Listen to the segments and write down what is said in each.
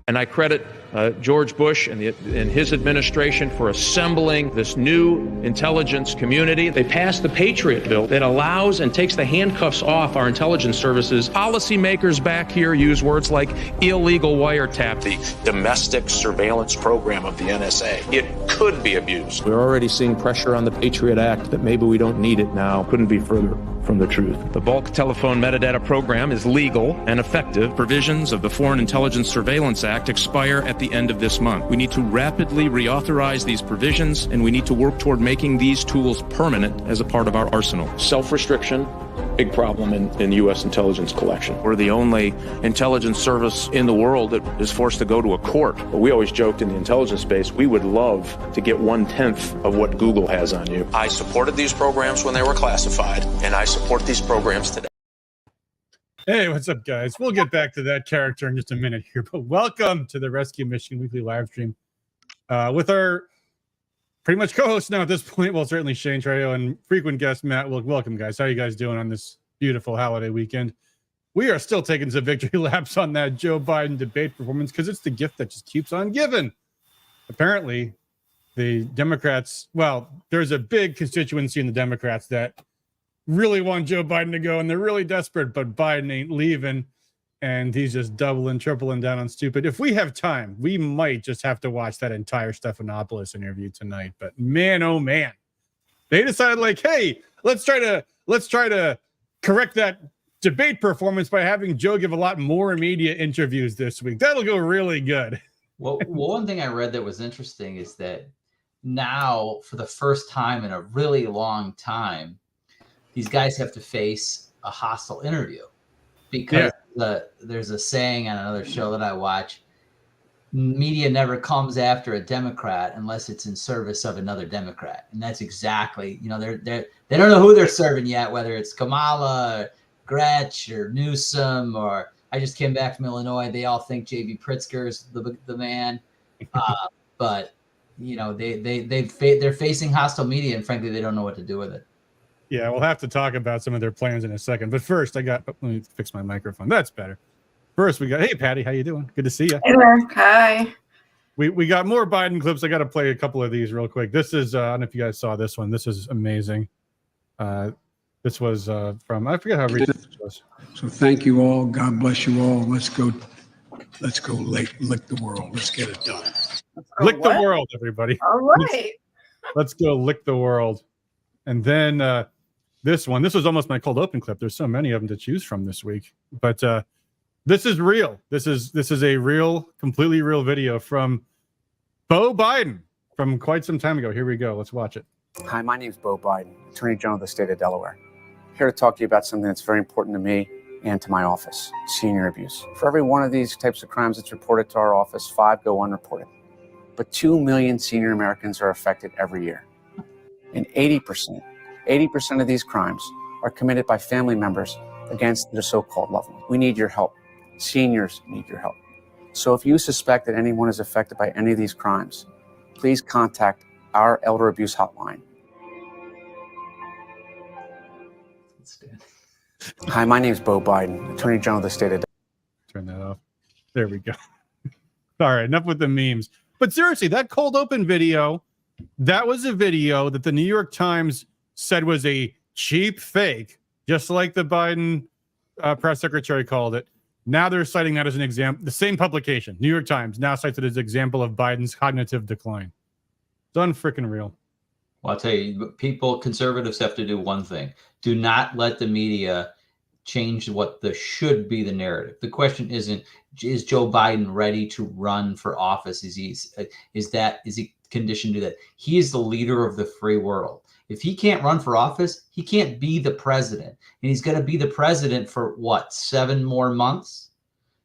And I credit George Bush and his administration for assembling this new intelligence community. They passed the Patriot Bill that allows and takes the handcuffs off our intelligence services. Policymakers back here use words like illegal wiretap. The domestic surveillance program of the NSA. It could be abused. We're already seeing pressure on the Patriot Act that maybe we don't need it now. Couldn't be further from the truth. The bulk telephone metadata program is legal and effective. Provisions of the Foreign Intelligence Surveillance Act expire at the end of this month. We need to rapidly reauthorize these provisions, and we need to work toward making these tools permanent as a part of our arsenal. Self-restriction, big problem in U.S. intelligence collection. We're the only intelligence service in the world that is forced to go to a court. But we always joked in the intelligence space, we would love to get 1/10 of what Google has on you. I supported these programs when they were classified, and I support these programs today. Hey, what's up, guys? We'll get back to that character in just a minute here, but welcome to the Rescue Mission Weekly live stream with our pretty much co-host now at this point. Well, certainly Shane Trejo and frequent guest Matt. Well, welcome, guys. How are you guys doing on this beautiful holiday weekend? We are still taking some victory laps on that Joe Biden debate performance because it's the gift that just keeps on giving. Apparently, the Democrats, well, there's a big constituency in the Democrats that really want Joe Biden to go, and they're really desperate, but Biden ain't leaving, and he's just doubling, tripling down on stupid. If we have time, we might just have to watch that entire Stephanopoulos interview tonight. But man, oh man, they decided like, hey, let's try to correct that debate performance by having Joe give a lot more media interviews this week. That'll go really good. Well, one thing I read that was interesting is that now, for the first time in a really long time, these guys have to face a hostile interview because there's a saying on another show that I watch: media never comes after a Democrat unless it's in service of another Democrat. And that's exactly, they don't know who they're serving yet, whether it's Kamala, or Gretsch, or Newsom, or I just came back from Illinois. They all think J.B. Pritzker's the man. But they're facing hostile media, and frankly, they don't know what to do with it. Yeah, we'll have to talk about some of their plans in a second. But first, let me fix my microphone. That's better. First, we got, hey, Patty, how you doing? Good to see you. Hey there. Hi. We got more Biden clips. I got to play a couple of these real quick. This is, I don't know if you guys saw this one. This is amazing. This was from, I forget how recent this was. So thank you all. God bless you all. Let's go lick the world. Let's get it done. Lick the world, everybody. All right. Let's go lick the world. And then this was almost my cold open clip. There's so many of them to choose from this week. But this is real. This is a real, completely real video from Beau Biden from quite some time ago. Here we go. Let's watch it. Hi, my name is Beau Biden, Attorney General of the state of Delaware. I'm here to talk to you about something that's very important to me and to my office: senior abuse. For every one of these types of crimes that's reported to our office, 5 go unreported. But 2 million senior Americans are affected every year. And 80% of these crimes are committed by family members against their so-called loved ones. We need your help. Seniors need your help. So if you suspect that anyone is affected by any of these crimes, please contact our elder abuse hotline. Hi, my name is Beau Biden, Attorney General of the state of Delaware. Turn that off. There we go. All right, enough with the memes. But seriously, that cold open video, that was a video that the New York Times said was a cheap fake, just like the Biden press secretary called it. Now they're citing that as an example. The same publication, New York Times, now cites it as an example of Biden's cognitive decline. It's unfreaking real. Well, I'll tell you, conservatives have to do one thing: do not let the media change what should be the narrative. The question isn't, is Joe Biden ready to run for office? Is he conditioned to do that? He is the leader of the free world. If he can't run for office, he can't be the president. And he's going to be the president for what, 7 more months?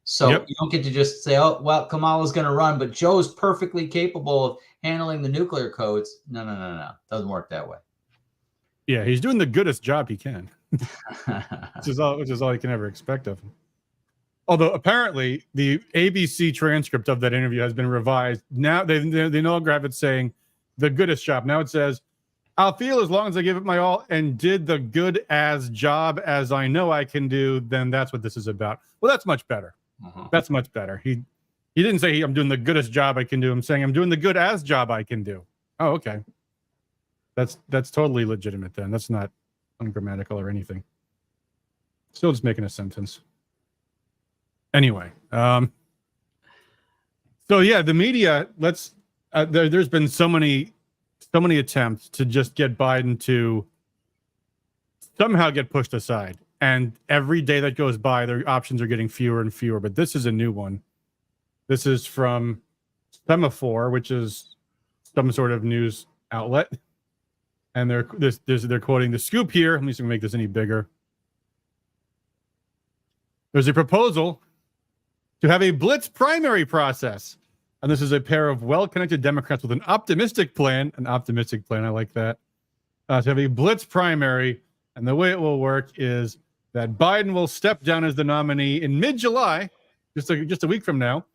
So You don't get to just say, oh, well, Kamala's going to run, but Joe's perfectly capable of handling the nuclear codes. No. Doesn't work that way. Yeah, he's doing the goodest job he can, which is all you can ever expect of him. Although apparently the ABC transcript of that interview has been revised. Now they no longer have it saying the goodest job. Now it says, I'll feel as long as I give it my all and did the good as job as I know I can do, then that's what this is about. Well, that's much better. That's much better. He didn't say I'm doing the goodest job I can do. I'm saying I'm doing the good as job I can do. Oh, okay. That's totally legitimate then. That's not ungrammatical or anything. Still just making a sentence. Anyway, so yeah, the media. There's been so many attempts to just get Biden to somehow get pushed aside, and every day that goes by, their options are getting fewer and fewer. But this is a new one. This is from Semaphore, which is some sort of news outlet, and they're quoting the scoop here. Let me see if I can make this any bigger. There's a proposal to have a blitz primary process. And this is a pair of well-connected Democrats with an optimistic plan. I like that. To have a blitz primary. And the way it will work is that Biden will step down as the nominee in mid-July, just a week from now,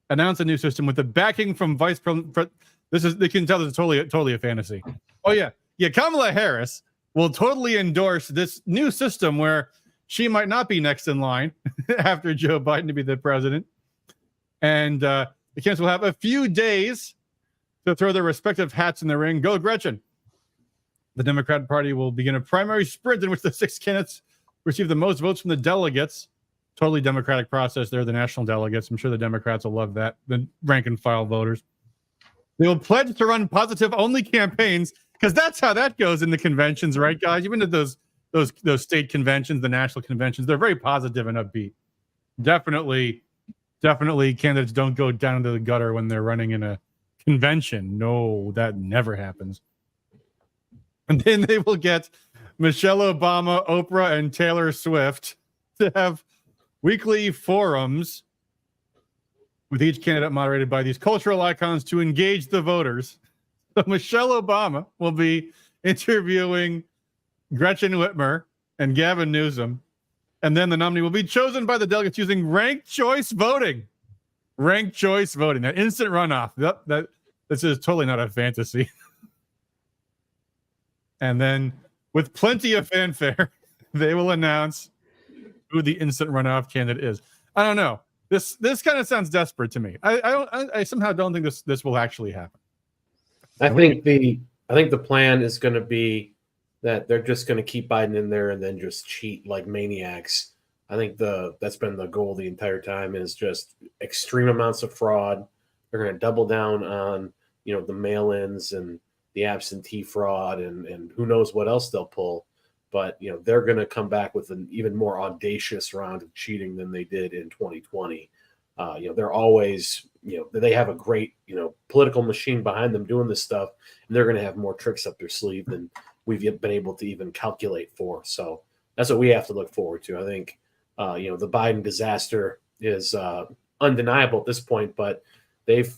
announce a new system with the backing from Vice President. They can tell this is totally a fantasy. Oh, yeah. Yeah, Kamala Harris will totally endorse this new system where she might not be next in line after Joe Biden to be the president. And the candidates will have a few days to throw their respective hats in the ring. Go, Gretchen. The Democratic Party will begin a primary sprint in which the 6 candidates receive the most votes from the delegates. Totally democratic process. They're the national delegates. I'm sure the Democrats will love that. The rank and file voters. They will pledge to run positive-only campaigns, because that's how that goes in the conventions, right, guys? Even at those state conventions, the national conventions, they're very positive and upbeat. Definitely candidates don't go down to the gutter when they're running in a convention. No, that never happens. And then they will get Michelle Obama, Oprah, and Taylor Swift to have weekly forums with each candidate moderated by these cultural icons to engage the voters. So Michelle Obama will be interviewing Gretchen Whitmer and Gavin Newsom, and then the nominee will be chosen by the delegates using ranked choice voting. Ranked choice voting, that instant runoff. This is totally not a fantasy. And then, with plenty of fanfare, they will announce who the instant runoff candidate is. I don't know. This kind of sounds desperate to me. I somehow don't think this will actually happen. I think the plan is going to be that they're just going to keep Biden in there and then just cheat like maniacs. I think that's been the goal the entire time, is just extreme amounts of fraud. They're going to double down on, the mail-ins and the absentee fraud and who knows what else they'll pull. But, they're going to come back with an even more audacious round of cheating than they did in 2020. They're always, they have a great, political machine behind them doing this stuff, and they're going to have more tricks up their sleeve than we've been able to even calculate for. So that's what we have to look forward to. I think, the Biden disaster is undeniable at this point, but they've,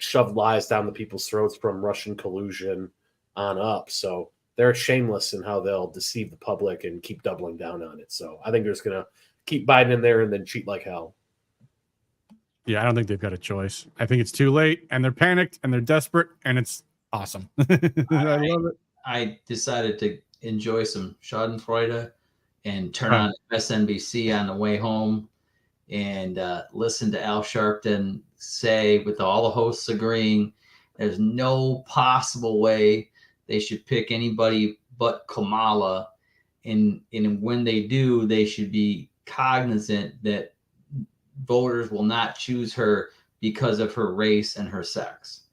shoved lies down the people's throats from Russian collusion on up. So they're shameless in how they'll deceive the public and keep doubling down on it. So I think they're just going to keep Biden in there and then cheat like hell. Yeah, I don't think they've got a choice. I think it's too late, and they're panicked, and they're desperate, and it's awesome. I love it. I decided to enjoy some Schadenfreude and turn on MSNBC on the way home and listen to Al Sharpton say, with all the hosts agreeing, there's no possible way they should pick anybody but Kamala. And when they do, they should be cognizant that voters will not choose her because of her race and her sex.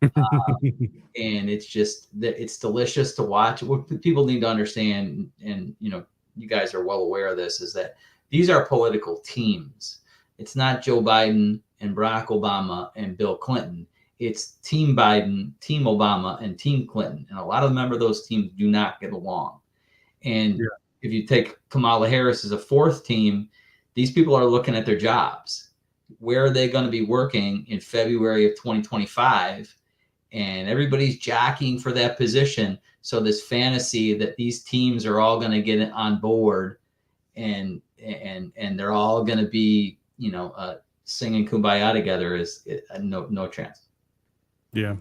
And it's just that it's delicious to watch. What people need to understand, and you guys are well aware of this, is that these are political teams. It's not Joe Biden and Barack Obama and Bill Clinton. It's Team Biden, Team Obama, and Team Clinton. And a lot of the members of those teams do not get along. And if you take Kamala Harris as a fourth team, these people are looking at their jobs. Where are they going to be working in February of 2025? And everybody's jockeying for that position. So this fantasy that these teams are all going to get on board and they're all going to be, singing Kumbaya together is no chance. Yeah.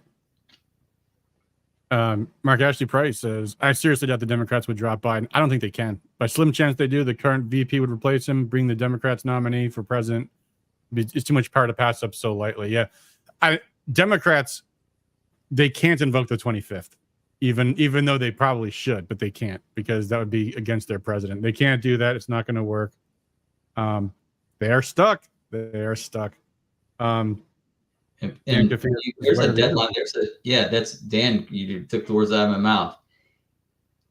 Mark Ashley Price says, I seriously doubt the Democrats would drop Biden. I don't think they can. By slim chance they do, the current VP would replace him, bring the Democrats nominee for president It's too much power to pass up so lightly. Yeah, Democrats, they can't invoke the 25th, even though they probably should, but they can't because that would be against their president. They can't do that. It's not going to work. They are stuck. They are stuck. And there's a deadline. That's Dan. You took the words out of my mouth.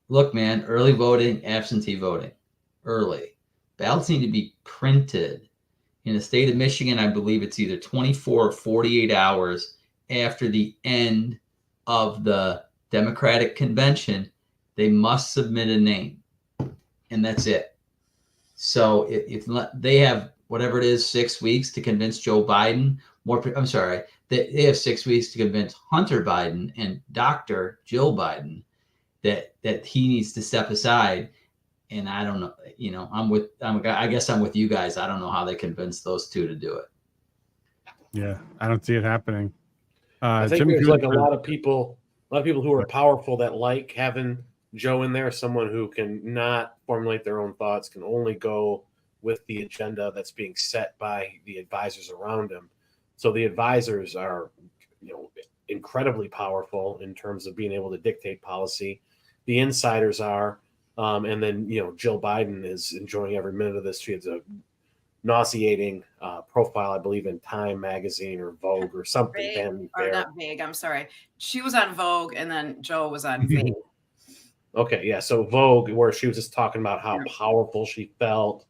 Look, man, early voting, absentee voting, early. Ballots need to be printed. In the state of Michigan, I believe it's either 24 or 48 hours after the end of the Democratic convention, they must submit a name, and that's it. So if they have whatever it is, 6 weeks to convince Joe Biden, they have 6 weeks to convince Hunter Biden and Dr. Jill Biden that he needs to step aside. And I don't know, I guess I'm with you guys. I don't know how they convince those two to do it. Yeah, I don't see it happening. I think there's like a lot of people who are powerful that like having Joe in there, someone who can not formulate their own thoughts, can only go with the agenda that's being set by the advisors around him. So the advisors are, incredibly powerful in terms of being able to dictate policy. The insiders are, and then, Jill Biden is enjoying every minute of this. She has a nauseating profile, I believe, in Time magazine or Vogue or something. Not Vague, I'm sorry. She was on Vogue, and then Joe was on Vague. Okay, yeah. So Vogue, where she was just talking about how powerful she felt,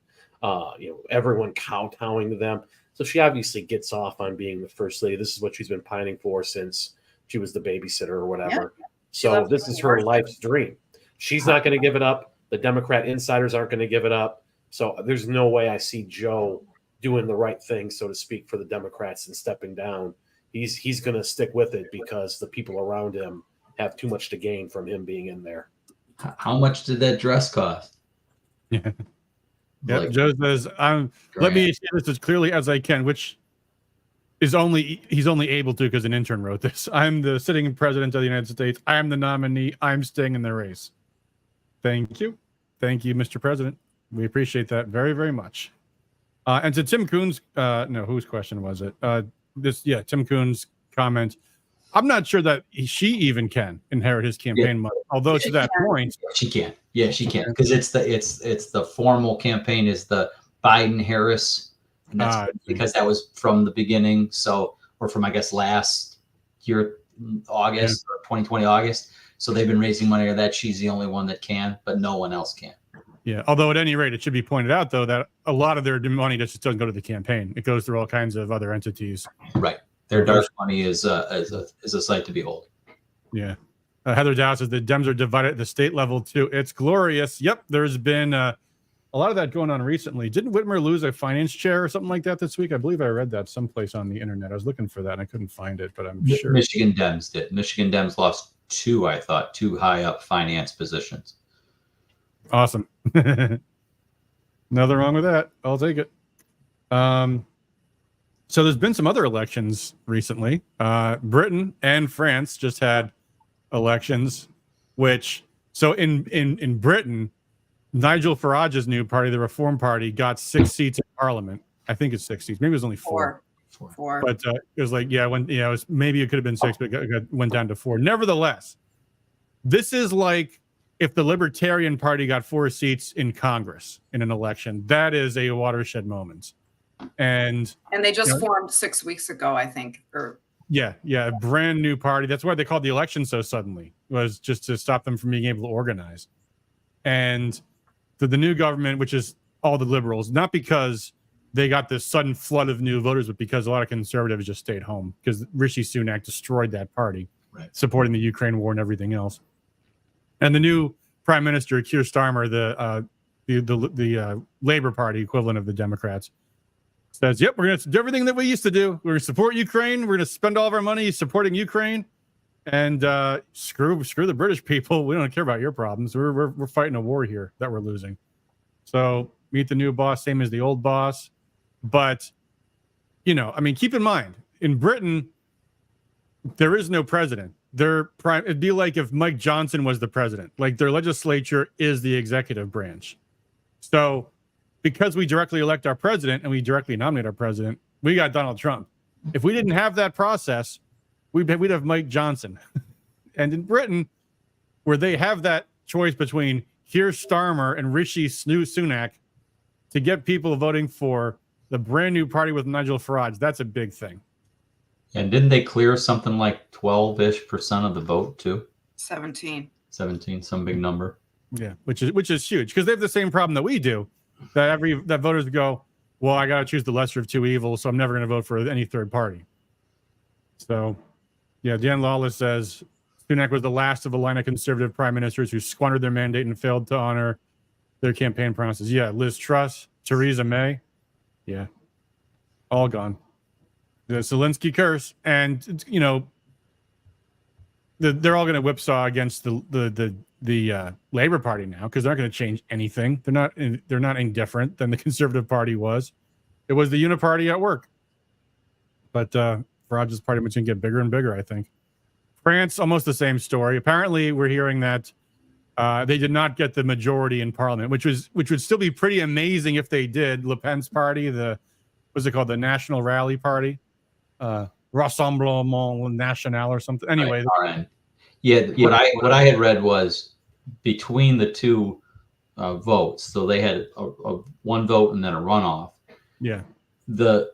everyone kowtowing to them. So she obviously gets off on being the first lady. This is what she's been pining for since she was the babysitter or whatever. Yeah. So this is her life's dream. She's not going to give it up. The Democrat insiders aren't going to give it up. So there's no way I see Joe doing the right thing, so to speak, for the Democrats and stepping down. He's going to stick with it because the people around him have too much to gain from him being in there. How much did that dress cost? Yeah. Yep. Joe says, let me say this as clearly as I can, which is he's only able to because an intern wrote this. I'm the sitting president of the United States. I am the nominee. I'm staying in the race. Thank you. Thank you, Mr. President. We appreciate that very, very much. And to Tim Coon's, whose question was it? Tim Coon's comment. I'm not sure that she even can inherit his campaign money. Although to that point, she can. Yeah, she can because it's the formal campaign is the Biden-Harris, and that's because that was from the beginning. So, or from I guess last year, August or 2020 August. So they've been raising money or that. She's the only one that can, but no one else can. Yeah. Although at any rate, it should be pointed out though that a lot of their money just doesn't go to the campaign. It goes through all kinds of other entities. Right. Their dark money is a sight to behold. Yeah. Heather Dow says the Dems are divided at the state level too. It's glorious. Yep. There's been a lot of that going on recently. Didn't Whitmer lose a finance chair or something like that this week? I believe I read that someplace on the internet. I was looking for that and I couldn't find it, but I'm sure. Michigan Dems did. Michigan Dems lost two high up finance positions. Awesome. Nothing wrong with that. I'll take it. So there's been some other elections recently. Britain and France just had elections, so in Britain, Nigel Farage's new party, the Reform Party, got 6 seats in Parliament. I think it's 6 seats. Maybe it was only four. But it was like, maybe it could have been 6, but it went down to 4. Nevertheless, this is like if the Libertarian Party got 4 seats in Congress in an election. That is a watershed moment. And they just formed 6 weeks ago, I think. A brand new party. That's why they called the election so suddenly, was just to stop them from being able to organize. And the new government, which is all the liberals, not because they got this sudden flood of new voters, but because a lot of conservatives just stayed home because Rishi Sunak destroyed that party, supporting the Ukraine war and everything else. And the new prime minister, Keir Starmer, the Labor Party equivalent of the Democrats, says, yep, we're going to do everything that we used to do. We're going to support Ukraine. We're going to spend all of our money supporting Ukraine. And screw the British people. We don't care about your problems. We're fighting a war here that we're losing. So meet the new boss, same as the old boss. But, keep in mind, in Britain, there is no president. It'd be like if Mike Johnson was the president. Like their legislature is the executive branch. So because we directly elect our president and we directly nominate our president, We got Donald Trump. If we didn't have that process, we'd have Mike Johnson. And in Britain, where they have that choice between Keir Starmer and Rishi Sunak to get people voting for the brand new party with Nigel Farage, that's a big thing. And didn't they clear something like 12-ish% of the vote too? 17, some big number. Yeah, which is huge because they have the same problem that we do. That voters go, well, I got to choose the lesser of two evils, so I'm never going to vote for any third party. So, yeah, Dan Lawless says Sunak was the last of a line of conservative prime ministers who squandered their mandate and failed to honor their campaign promises. Yeah, Liz Truss, Theresa May, yeah, all gone. The Zelensky curse, and you know, they're all going to whipsaw against the Labor Party now because they're not going to change anything. They're not indifferent than the Conservative Party was. It was the Uniparty at work, but Farage's party much going to get bigger and bigger. I think. France, almost the same story. Apparently, we're hearing that they did not get the majority in Parliament, which would still be pretty amazing if they did. Le Pen's party, what's it called, the National Rally Party. Rassemblement National or something. Anyway, right. Yeah. What I had read was between the two votes, so they had a one vote and then a runoff. Yeah. The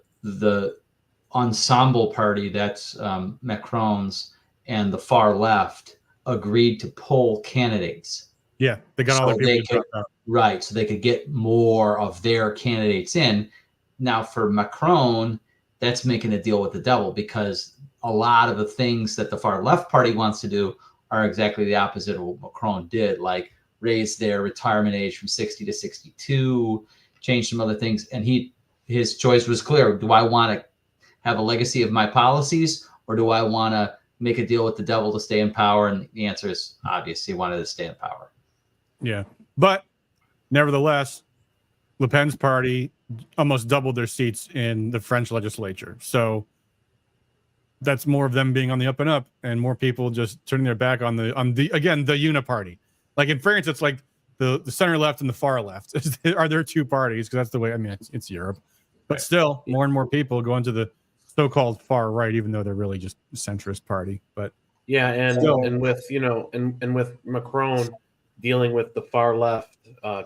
Ensemble Party, that's Macron's, and the far left agreed to poll candidates. Yeah, they got all their people right, so they could get more of their candidates in. Now for Macron, that's making a deal with the devil because a lot of the things that the far left party wants to do are exactly the opposite of what Macron did, like raise their retirement age from 60 to 62, change some other things. And his choice was clear. Do I want to have a legacy of my policies, or do I want to make a deal with the devil to stay in power? And the answer is obvious. He wanted to stay in power. Yeah. But nevertheless, Le Pen's party almost doubled their seats in the French legislature. So that's more of them being on the up and up and more people just turning their back on the uniparty. Like in France, it's like the center left and the far left. Are there two parties? Because that's the way, I mean, it's Europe. But still, more and more people go into the so-called far right, even though they're really just a centrist party. But yeah, and with with Macron dealing with the far left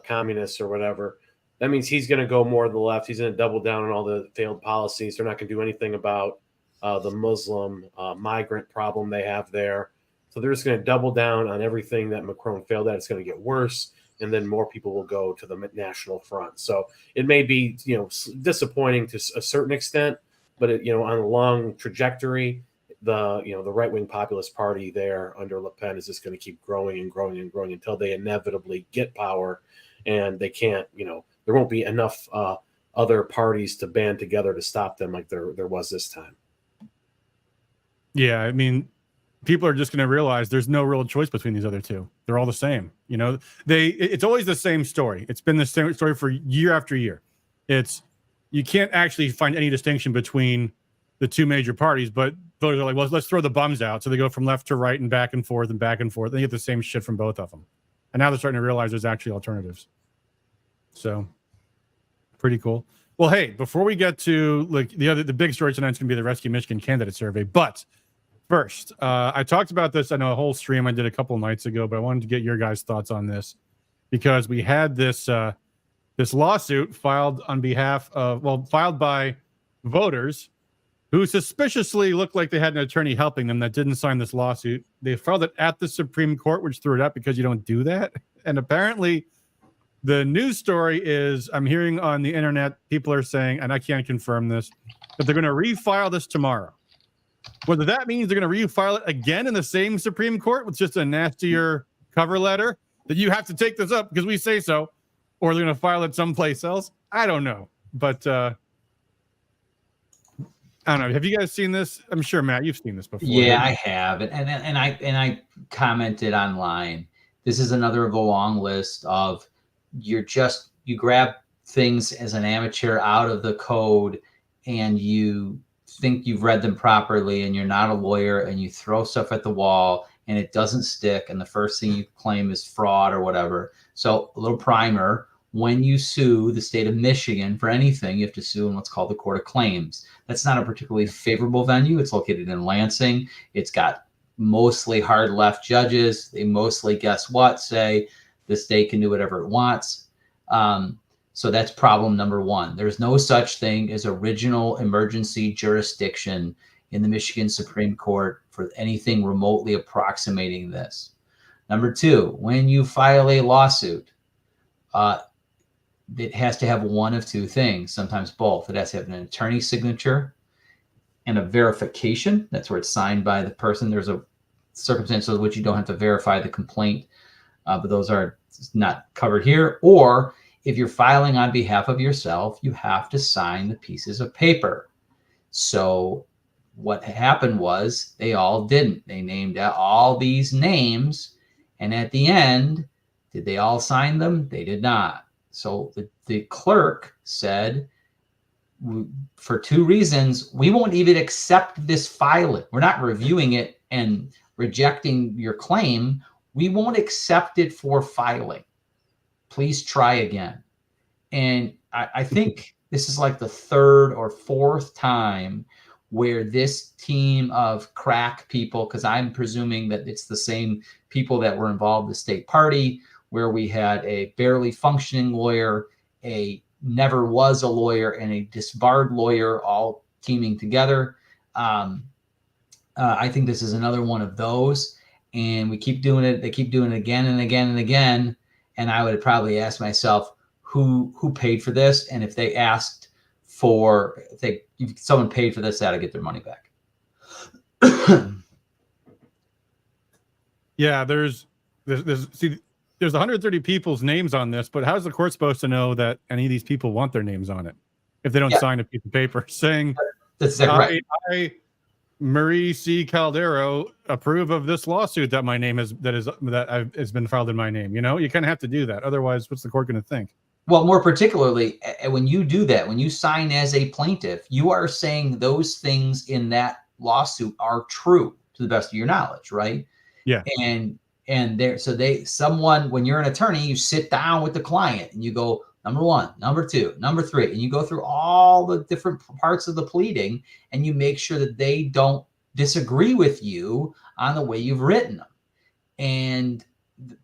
communists or whatever, that means he's going to go more to the left. He's going to double down on all the failed policies. They're not going to do anything about the Muslim migrant problem they have there. So they're just going to double down on everything that Macron failed at. It's going to get worse, and then more people will go to the National Front. So it may be, disappointing to a certain extent, but on a long trajectory, the right-wing populist party there under Le Pen is just going to keep growing and growing and growing until they inevitably get power, and they can't, there won't be enough other parties to band together to stop them like there was this time. Yeah, I mean, people are just going to realize there's no real choice between these other two. They're all the same. It's always the same story. It's been the same story for year after year. You can't actually find any distinction between the two major parties, but voters are like, well, let's throw the bums out. So they go from left to right and back and forth and back and forth. They get the same shit from both of them. And now they're starting to realize there's actually alternatives. So pretty cool. Well, hey, before we get to the big story tonight is going to be the Rescue Michigan candidate survey. But first, I talked about this on a whole stream I did a couple nights ago, but I wanted to get your guys' thoughts on this because we had this lawsuit filed filed by voters who suspiciously looked like they had an attorney helping them that didn't sign this lawsuit. They filed it at the Supreme Court, which threw it up because you don't do that. And apparently the news story is, I'm hearing on the internet, people are saying, and I can't confirm this, that they're going to refile this tomorrow. Whether that means they're going to refile it again in the same Supreme Court with just a nastier cover letter that you have to take this up because we say so, or they're going to file it someplace else. I don't know. But I don't know. Have you guys seen this? I'm sure, Matt, you've seen this before. Yeah, I have. And I commented online. This is another of a long list of you grab things as an amateur out of the code and you think you've read them properly and you're not a lawyer and you throw stuff at the wall and it doesn't stick. And the first thing you claim is fraud or whatever. So a little primer. when you sue the state of Michigan for anything, you have to sue in what's called the Court of Claims. That's not a particularly favorable venue. It's located in Lansing. It's got mostly hard left judges. They mostly, guess what, say the state can do whatever it wants. So that's problem number one. There's no such thing as original emergency jurisdiction in the Michigan Supreme Court for anything remotely approximating this. Number two, when you file a lawsuit, it has to have one of two things, sometimes both. It has to have an attorney's signature and a verification. That's where it's signed by the person. There's a circumstance in which you don't have to verify the complaint, but those are not covered here. Or if you're filing on behalf of yourself, you have to sign the pieces of paper. So what happened was they all didn't. They named all these names, and at the end, did they all sign them? They did not. So the clerk said, for two reasons, we won't even accept this filing. We're not reviewing it and rejecting your claim. We won't accept it for filing. Please try again. And I think this is like the third or fourth time where this team of crack people, because I'm presuming that it's the same people that were involved in the state party, where we had a barely functioning lawyer, a never was a lawyer, and a disbarred lawyer all teaming together. I think this is another one of those, and we keep doing it. They keep doing it again and again and again. And I would probably ask myself, who paid for this? And if they asked for, if someone paid for this, they ought to get their money back. Yeah, there's 130 people's names on this, but how's the court supposed to know that any of these people want their names on it if they don't sign a piece of paper saying, that's exactly right. I, Marie C. Caldero, approve of this lawsuit that my name has been filed in my name? You know, you kind of have to do that. Otherwise, what's the court going to think? Well, more particularly, when you do that, when you sign as a plaintiff, you are saying those things in that lawsuit are true to the best of your knowledge, right? Yeah. And when you're an attorney, you sit down with the client and you go, number one, number two, number three, and you go through all the different parts of the pleading and you make sure that they don't disagree with you on the way you've written them. And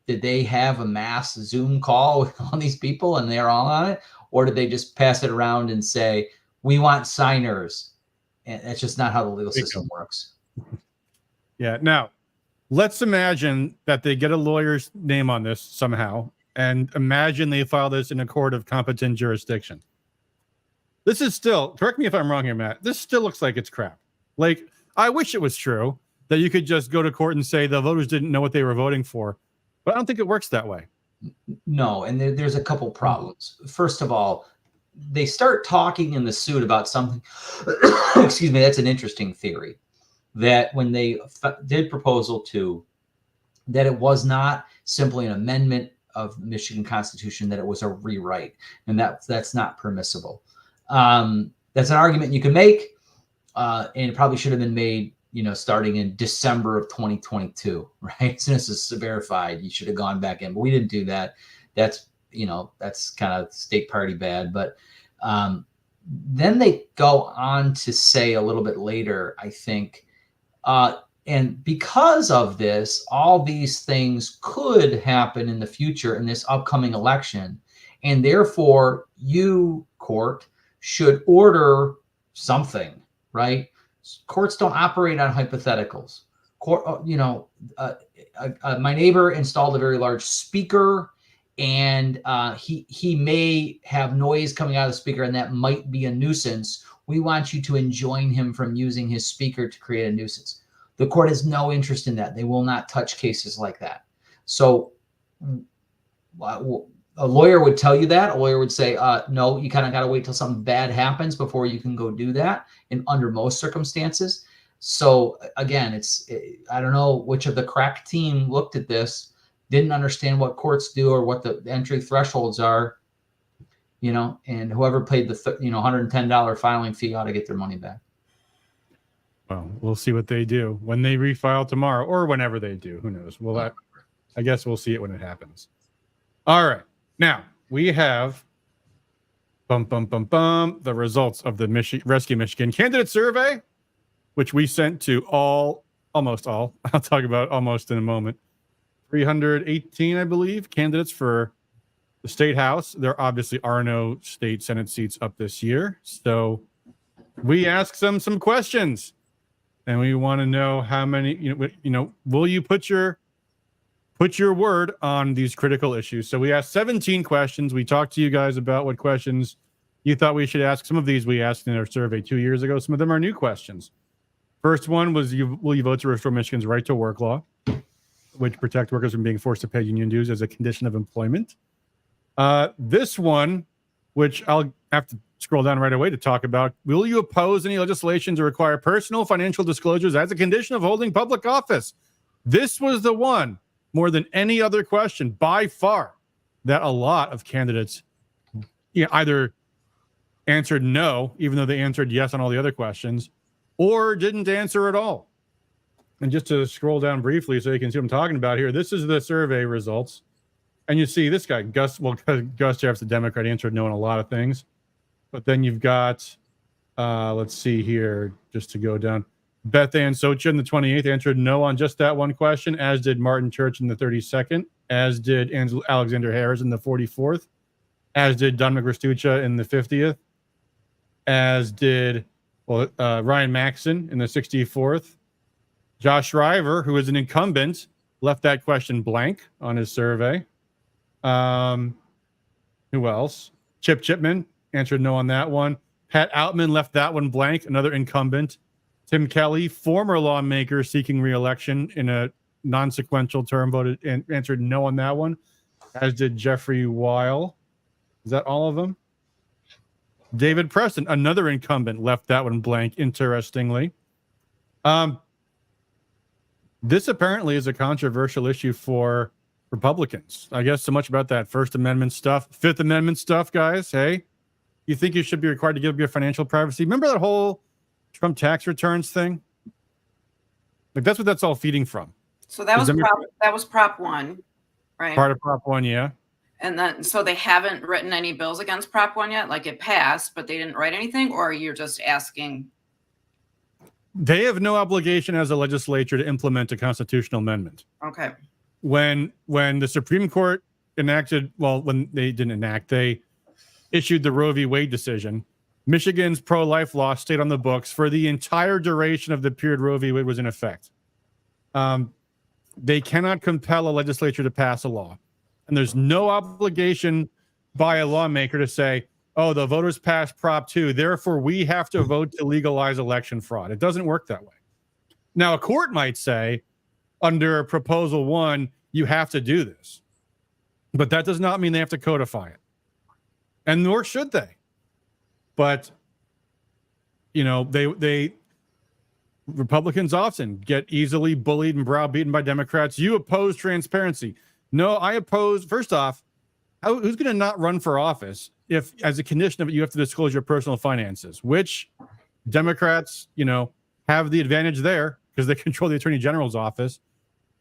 did they have a mass Zoom call with all these people and they're all on it? Or did they just pass it around and say, we want signers? And that's just not how the legal system works. Yeah. Now, let's imagine that they get a lawyer's name on this somehow, and imagine they file this in a court of competent jurisdiction. This is still, correct me if I'm wrong here, Matt, this still looks like it's crap. Like, I wish it was true that you could just go to court and say the voters didn't know what they were voting for, but I don't think it works that way. No, and there's a couple problems. First of all, they start talking in the suit about something, excuse me, that's an interesting theory, that when they did proposal 2, that it was not simply an amendment of the Michigan Constitution, that it was a rewrite, and that's not permissible. That's an argument you can make, and it probably should have been made, starting in December of 2022, right? As soon as it's verified, you should have gone back in, but we didn't do that. That's kind of state party bad. But then they go on to say a little bit later, I think, and because of this, all these things could happen in the future in this upcoming election. And therefore, you, court, should order something, right? Courts don't operate on hypotheticals. My neighbor installed a very large speaker, and he may have noise coming out of the speaker, and that might be a nuisance. We want you to enjoin him from using his speaker to create a nuisance. The court has no interest in that. They will not touch cases like that. So a lawyer would tell you that. A lawyer would say, no, you kind of got to wait till something bad happens before you can go do that, and under most circumstances. So again, I don't know which of the crack team looked at this, didn't understand what courts do or what the entry thresholds are, and whoever paid the $110 filing fee ought to get their money back. Well, we'll see what they do when they refile tomorrow, or whenever they do. Who knows? Well, I guess we'll see it when it happens. All right. Now, we have the results of the Rescue Michigan candidate survey, which we sent to almost all. I'll talk about almost in a moment. 318, I believe, candidates for the state house. There obviously are no state Senate seats up this year, so we asked them some questions, and we want to know how many. Will you put your word on these critical issues? So we asked 17 questions. We talked to you guys about what questions you thought we should ask. Some of these we asked in our survey 2 years ago. Some of them are new questions. First one was, will you vote to restore Michigan's right to work law, which protect workers from being forced to pay union dues as a condition of employment? This one, which I'll have to scroll down right away to talk about, will you oppose any legislation to require personal financial disclosures as a condition of holding public office? This was the one, more than any other question by far, that a lot of candidates either answered no, even though they answered yes on all the other questions, or didn't answer at all. And just to scroll down briefly so you can see what I'm talking about here, this is the survey results. And you see this guy, Gus Jeff's a Democrat, answered no on a lot of things. But then you've got, let's see here, just to go down. Beth Ann Socha in the 28th answered no on just that one question, as did Martin Church in the 32nd, as did Alexander Harris in the 44th, as did Don McGristuccia in the 50th, as did Ryan Maxson in the 64th. Josh Shriver, who is an incumbent, left that question blank on his survey. Who else? Chip Chipman answered no on that one. Pat Outman left that one blank, another incumbent. Tim Kelly, former lawmaker seeking re-election in a non-sequential term, voted and answered no on that one, as did Jeffrey Weil. Is that all of them? David Preston, another incumbent, left that one blank, interestingly. This apparently is a controversial issue for Republicans. I guess so much about that First Amendment stuff, Fifth Amendment stuff, guys. Hey, you think you should be required to give up your financial privacy? Remember that whole Trump tax returns thing? Like, that's what that's all feeding from. So that was Prop 1, right? Part of Prop 1, yeah. And then, so they haven't written any bills against Prop 1 yet? Like, it passed, but they didn't write anything? Or you're just asking? They have no obligation as a legislature to implement a constitutional amendment. Okay. When the Supreme Court enacted, well, when they didn't enact, they issued the Roe v. Wade decision. Michigan's pro-life law stayed on the books for the entire duration of the period Roe v. Wade was in effect. They cannot compel a legislature to pass a law. And there's no obligation by a lawmaker to say, oh, the voters passed Prop 2, therefore we have to vote to legalize election fraud. It doesn't work that way. Now, a court might say, under Proposal 1, you have to do this. But that does not mean they have to codify it. And nor should they. But, Republicans often get easily bullied and browbeaten by Democrats. You oppose transparency. No, I oppose, first off, who's going to not run for office if, as a condition of it, you have to disclose your personal finances, which Democrats, have the advantage there because they control the Attorney General's office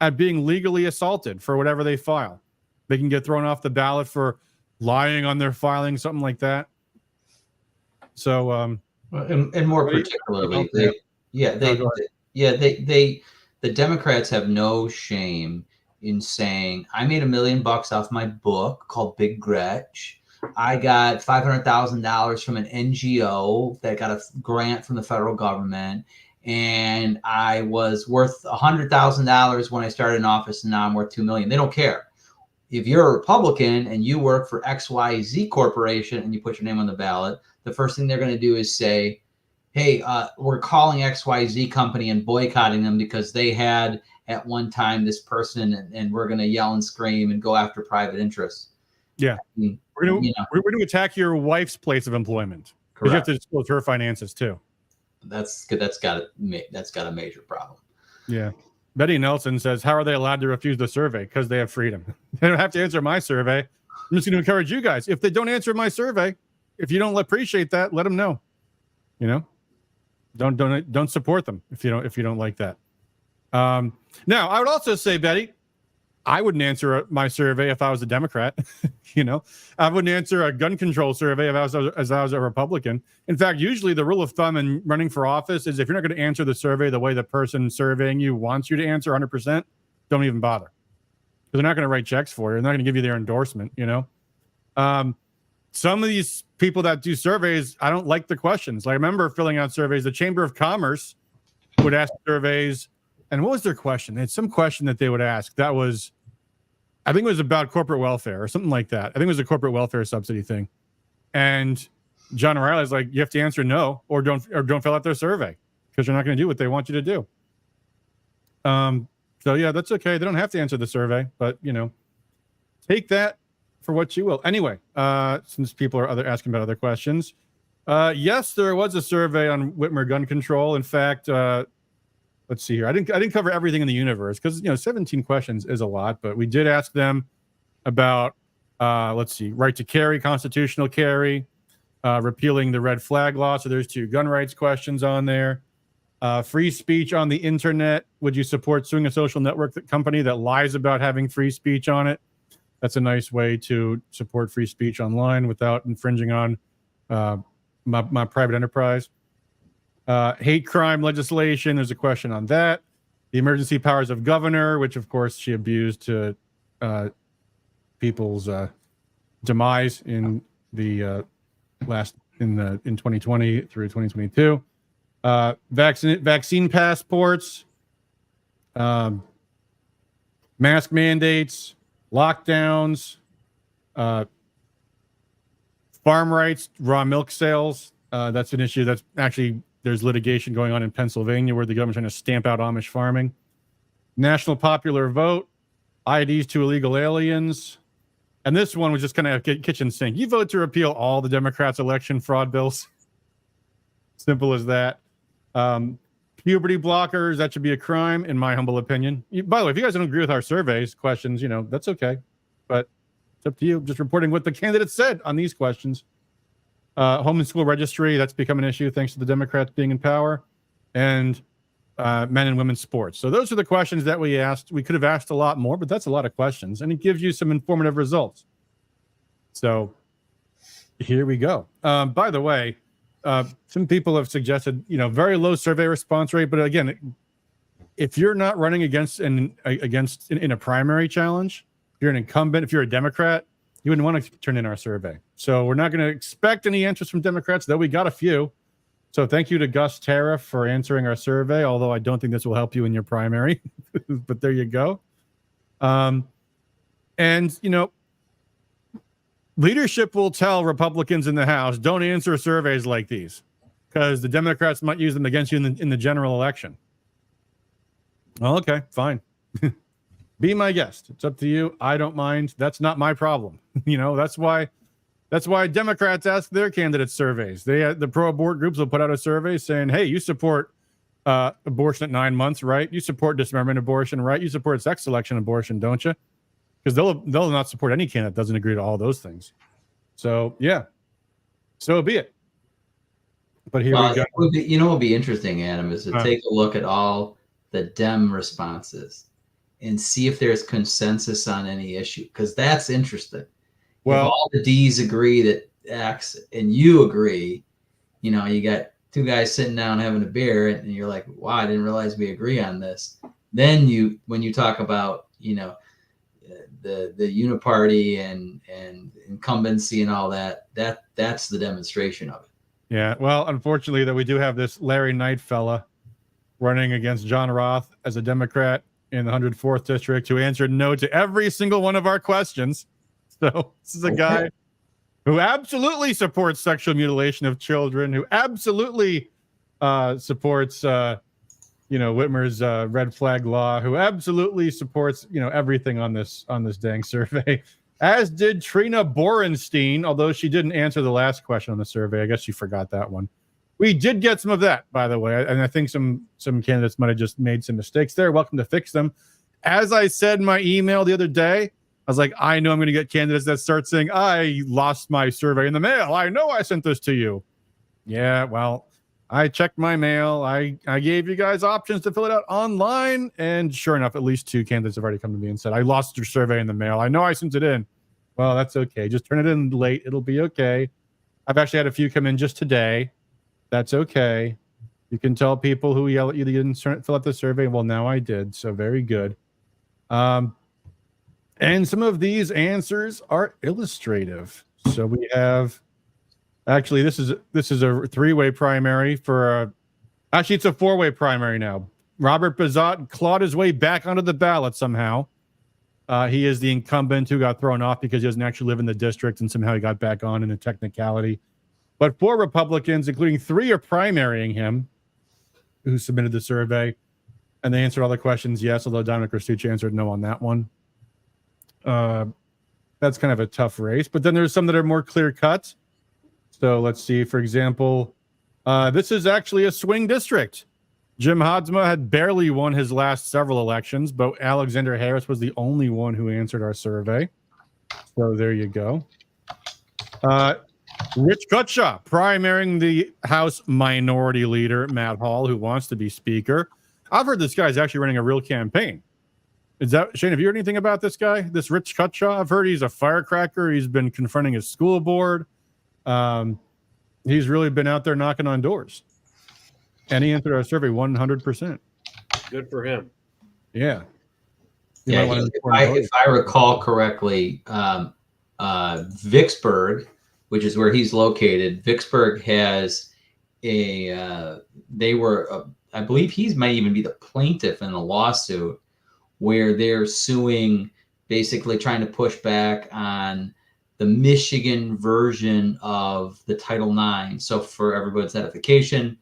at being legally assaulted for whatever they file. They can get thrown off the ballot for lying on their filing, something like that. So, and more particularly, the Democrats have no shame in saying, I made $1 million off my book called Big Gretch. I got $500,000 from an NGO that got a grant from the federal government. And I was worth $100,000 when I started in office, and now I'm worth $2 million. They don't care. If you're a Republican and you work for XYZ Corporation and you put your name on the ballot, the first thing they're going to do is say, hey, we're calling XYZ company and boycotting them because they had at one time this person, and we're going to yell and scream and go after private interests. Yeah. We're going to attack your wife's place of employment. Because you have to disclose her finances too. That's got a major problem. Yeah. Betty Nelson says, how are they allowed to refuse the survey? Because they have freedom. They don't have to answer my survey. I'm just going to encourage you guys. If they don't answer my survey, if you don't appreciate that, let them know. Don't support them if you don't like that. Now, I would also say, Betty, I wouldn't answer my survey if I was a Democrat. I wouldn't answer a gun control survey if I was a Republican. In fact, usually the rule of thumb in running for office is if you're not going to answer the survey the way the person surveying you wants you to answer 100%, don't even bother. Because they're not going to write checks for you. They're not going to give you their endorsement, Some of these people that do surveys, I don't like the questions. Like, I remember filling out surveys. The Chamber of Commerce would ask surveys. And what was their question? They had some question that they would ask. That was, I think it was about corporate welfare or something like that. I think it was a corporate welfare subsidy thing. And John O'Reilly's like, you have to answer no, or don't fill out their survey because you're not going to do what they want you to do. So yeah, that's okay. They don't have to answer the survey, but take that for what you will. Anyway, since people are asking about other questions, yes, there was a survey on Whitmer gun control. In fact, let's see here. I didn't cover everything in the universe because 17 questions is a lot, but we did ask them about let's see, right to carry, constitutional carry, repealing the red flag law. So there's 2 gun rights questions on there. Free speech on the internet. Would you support suing a social network company that lies about having free speech on it? That's a nice way to support free speech online without infringing on my private enterprise. Hate crime legislation. There's a question on that. The emergency powers of governor, which of course she abused to people's demise in the in 2020 through 2022. Vaccine passports, mask mandates, lockdowns, farm rights, raw milk sales. That's an issue that's actually, there's litigation going on in Pennsylvania where the government's trying to stamp out Amish farming. National popular vote, IDs to illegal aliens. And this one was just kind of kitchen sink. You vote to repeal all the Democrats' election fraud bills. Simple as that. Puberty blockers, that should be a crime, in my humble opinion. By the way, if you guys don't agree with our surveys, questions, that's okay. But it's up to you. Just reporting what the candidates said on these questions. Home and school registry, that's become an issue thanks to the Democrats being in power. And men and women's sports. So those are the questions that we asked. We could have asked a lot more, but that's a lot of questions. And it gives you some informative results. So here we go. By the way, some people have suggested, very low survey response rate. But again, if you're not running against in a primary challenge, if you're an incumbent, if you're a Democrat, you wouldn't want to turn in our survey. So we're not going to expect any answers from Democrats, though we got a few. So thank you to Gus Tara for answering our survey, although I don't think this will help you in your primary. But there you go. And, leadership will tell Republicans in the House, don't answer surveys like these because the Democrats might use them against you in the general election. Well, okay, fine. Be my guest. It's up to you. I don't mind. That's not my problem. That's why Democrats ask their candidate surveys. The pro-abort groups will put out a survey saying, hey, you support abortion at 9 months, right? You support dismemberment abortion, right? You support sex selection abortion, don't you? Because they'll not support any candidate that doesn't agree to all those things. So, yeah. So be it. But here we go. What would be interesting, Adam, is to take a look at all the Dem responses and see if there's consensus on any issue, because that's interesting. Well, if all the D's agree that X and you agree, you got 2 guys sitting down having a beer and you're like, wow, I didn't realize we agree on this. Then when you talk about, the uniparty and incumbency and all that's the demonstration of it. Yeah. Well, unfortunately that we do have this Larry Knight fella running against John Roth as a Democrat in the 104th district who answered no to every single one of our questions. So this is a guy who absolutely supports sexual mutilation of children, who absolutely supports, Whitmer's red flag law, who absolutely supports, everything on this dang survey, as did Trina Borenstein, although she didn't answer the last question on the survey. I guess she forgot that one. We did get some of that, by the way, and I think some candidates might have just made some mistakes there. Welcome to fix them. As I said in my email the other day, I was like, I know I'm going to get candidates that start saying, I lost my survey in the mail. I know I sent this to you. Yeah, well, I checked my mail. I gave you guys options to fill it out online, and sure enough, at least 2 candidates have already come to me and said, I lost your survey in the mail. I know I sent it in. Well, that's okay. Just turn it in late. It'll be okay. I've actually had a few come in just today. That's okay. You can tell people who yell at you that you didn't fill out the survey. Well, now I did, so very good. And some of these answers are illustrative. So we have, actually, this is a 3-way primary for actually it's a 4-way primary now. Robert Bazat clawed his way back onto the ballot somehow. He is the incumbent who got thrown off because he doesn't actually live in the district, and somehow he got back on in a technicality. But 4 Republicans, including 3, are primarying him, who submitted the survey, and they answered all the questions yes, although Dominic Rastucci answered no on that one. That's kind of a tough race, but then there's some that are more clear cut. So let's see, for example, this is actually a swing district. Jim Hodsma had barely won his last several elections, but Alexander Harris was the only one who answered our survey. So there you go. Rich Kutshaw primarying the House Minority Leader, Matt Hall, who wants to be Speaker. I've heard this guy's actually running a real campaign. Is that, Shane, have you heard anything about this guy, this Rich Kutshaw? I've heard he's a firecracker. He's been confronting his school board. He's really been out there knocking on doors. And he answered our survey 100%. Good for him. Yeah. Yeah, if I recall correctly, Vicksburg, which is where he's located, Vicksburg has I believe he might even be the plaintiff in the lawsuit where they're suing, basically trying to push back on the Michigan version of the Title IX. So for everybody's edification,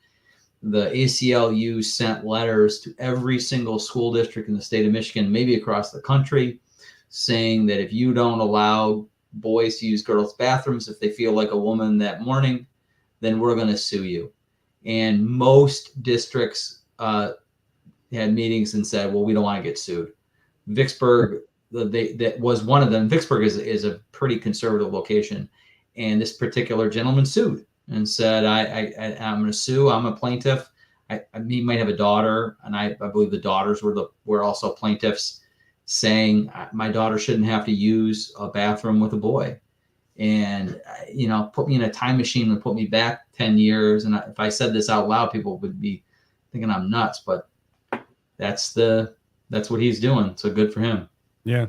the ACLU sent letters to every single school district in the state of Michigan, maybe across the country, saying that if you don't allow boys to use girls' bathrooms if they feel like a woman that morning, then we're going to sue you. And most districts had meetings and said, well, we don't want to get sued. Vicksburg, that was one of them. Vicksburg is a pretty conservative location. And this particular gentleman sued and said, I'm going to sue. I'm a plaintiff. He might have a daughter, and I believe the daughters were also plaintiffs, saying my daughter shouldn't have to use a bathroom with a boy. And, put me in a time machine and put me back 10 years. And if I said this out loud, people would be thinking I'm nuts, but that's what he's doing. So good for him. Yeah.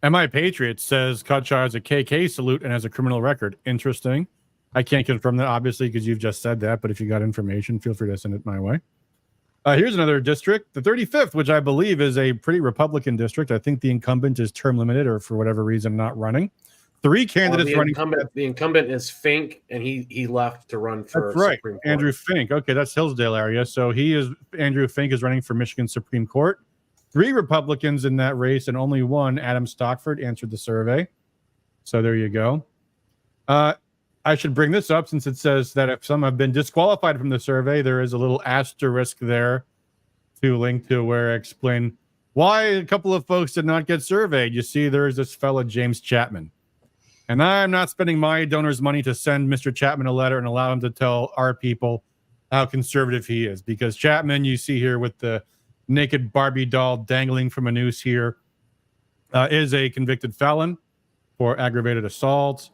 MI Patriot says Kutshaw has a KK salute and has a criminal record. Interesting. I can't confirm that, obviously, because you've just said that. But if you got information, feel free to send it my way. Here's another district, the 35th, which I believe is a pretty Republican district. I think the incumbent is term limited or for whatever reason not running. 3 candidates running. The incumbent is Fink, and he left to run for That's right. Supreme Court. Andrew Fink. Okay, that's Hillsdale area. So Andrew Fink is running for Michigan Supreme Court. 3 Republicans in that race, and only one, Adam Stockford, answered the survey. So there you go. I should bring this up since it says that if some have been disqualified from the survey, there is a little asterisk there to link to where I explain why a couple of folks did not get surveyed. You see, there's this fella, James Chapman. And I'm not spending my donors' money to send Mr. Chapman a letter and allow him to tell our people how conservative he is. Because Chapman, you see here with the naked Barbie doll dangling from a noose here, is a convicted felon for aggravated assault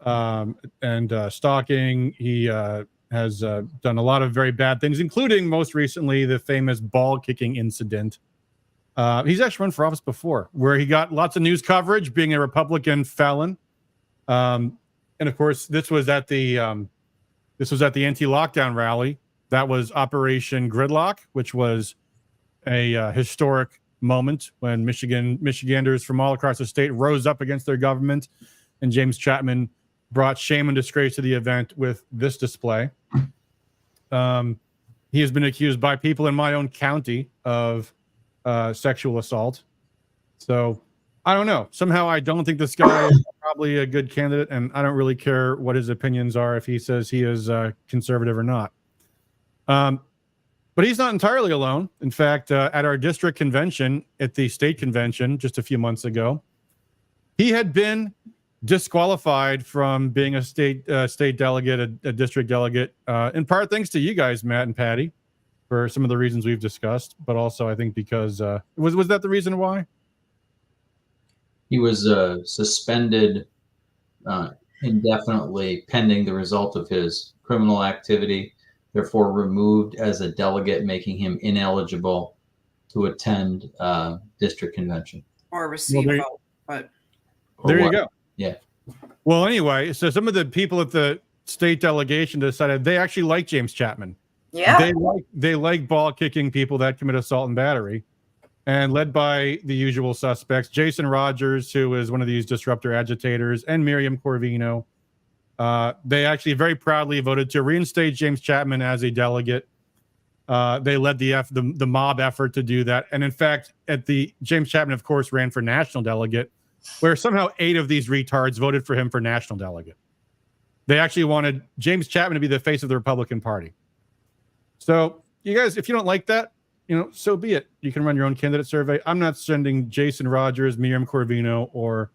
and stalking. He has done a lot of very bad things, including most recently the famous ball kicking incident. He's actually run for office before, where he got lots of news coverage being a Republican felon. And of course, this was at the anti-lockdown rally. That was Operation Gridlock, which was a historic moment when Michiganders from all across the state rose up against their government, and James Chapman brought shame and disgrace to the event with this display. He has been accused by people in my own county of sexual assault. So I don't know. Somehow I don't think this guy is probably a good candidate, and I don't really care what his opinions are if he says he is conservative or not. But he's not entirely alone. In fact, at our district convention at the state convention just a few months ago, he had been disqualified from being a state delegate, a district delegate, in part thanks to you guys, Matt and Patty, for some of the reasons we've discussed, but also I think because was that the reason why? He was suspended indefinitely pending the result of his criminal activity, therefore removed as a delegate, making him ineligible to attend district convention. Or receive Well, vote. But There you go. Yeah. Well, anyway, so some of the people at the state delegation decided they actually like James Chapman. yeah, They like ball kicking people that commit assault and battery, and led by the usual suspects, Jason Rogers, who is one of these disruptor agitators, and Miriam Corvino. They actually very proudly voted to reinstate James Chapman as a delegate. They led the mob effort to do that, and in fact, James Chapman, of course, ran for national delegate, where somehow 8 of these retards voted for him for national delegate. They actually wanted James Chapman to be the face of the Republican Party. So, you guys, if you don't like that, so be it. You can run your own candidate survey. I'm not sending Jason Rogers, Miriam Corvino, or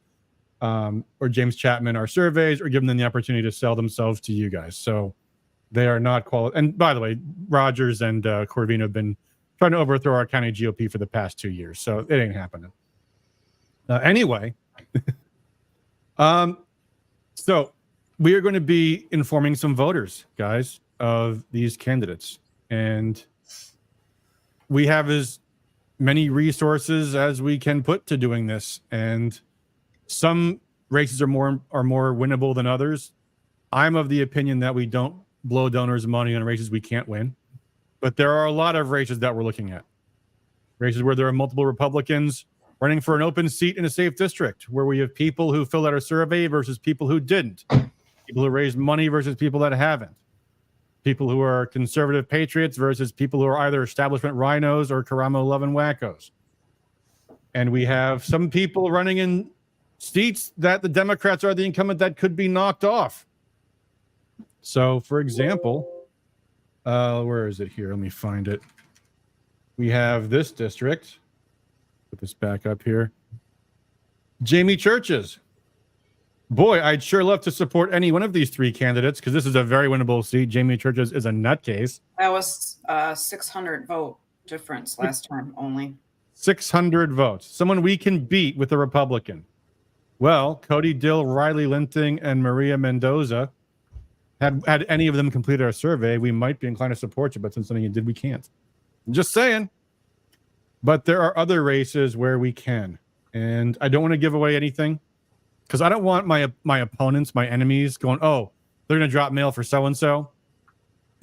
James Chapman our surveys or giving them the opportunity to sell themselves to you guys. So they are not qualified. And by the way, Rogers and Corvino have been trying to overthrow our county GOP for the past 2 years. So it ain't happening. Anyway, so we are going to be informing some voters, guys, of these candidates. And we have as many resources as we can put to doing this. And some races are more winnable than others. I'm of the opinion that we don't blow donors' money on races we can't win. But there are a lot of races that we're looking at. Races where there are multiple Republicans running for an open seat in a safe district, where we have people who filled out a survey versus people who didn't, people who raised money versus people that haven't, people who are conservative patriots versus people who are either establishment rhinos or Karamo-loving wackos. And we have some people running in seats that the Democrats are the incumbent that could be knocked off. So, for example, where is it here? Let me find it. We have this district. Put this back up here. Jamie Churches. Boy, I'd sure love to support any one of these 3 candidates because this is a very winnable seat. Jamie Churches is a nutcase. that was 600 vote difference last term only. 600 votes. Someone we can beat with a Republican. Well, Cody Dill, Riley Linting, and Maria Mendoza. Had any of them completed our survey, we might be inclined to support you, but since something you did, we can't. I'm just saying. But there are other races where we can. And I don't want to give away anything because I don't want my opponents, my enemies going, oh, they're going to drop mail for so-and-so.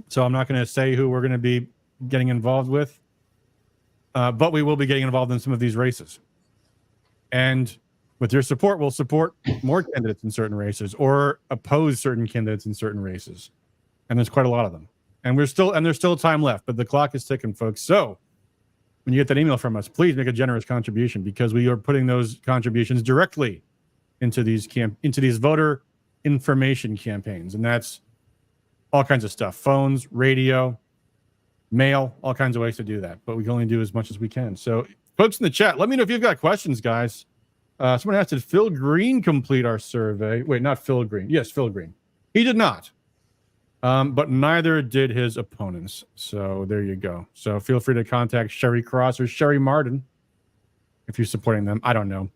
So I'm not going to say who we're going to be getting involved with. But we will be getting involved in some of these races. And with your support, we'll support more candidates in certain races or oppose certain candidates in certain races. And there's quite a lot of them. And there's still time left, but the clock is ticking, folks. So when you get that email from us, please make a generous contribution because we are putting those contributions directly into these voter information campaigns. And that's all kinds of stuff, phones, radio, mail, all kinds of ways to do that. But we can only do as much as we can. So folks in the chat, let me know if you've got questions, guys. Someone asked, did Phil Green complete our survey? Wait, not Phil Green. Yes, Phil Green. He did not. But neither did his opponents. So there you go. So feel free to contact Sherry Cross or Sherry Martin if you're supporting them. I don't know.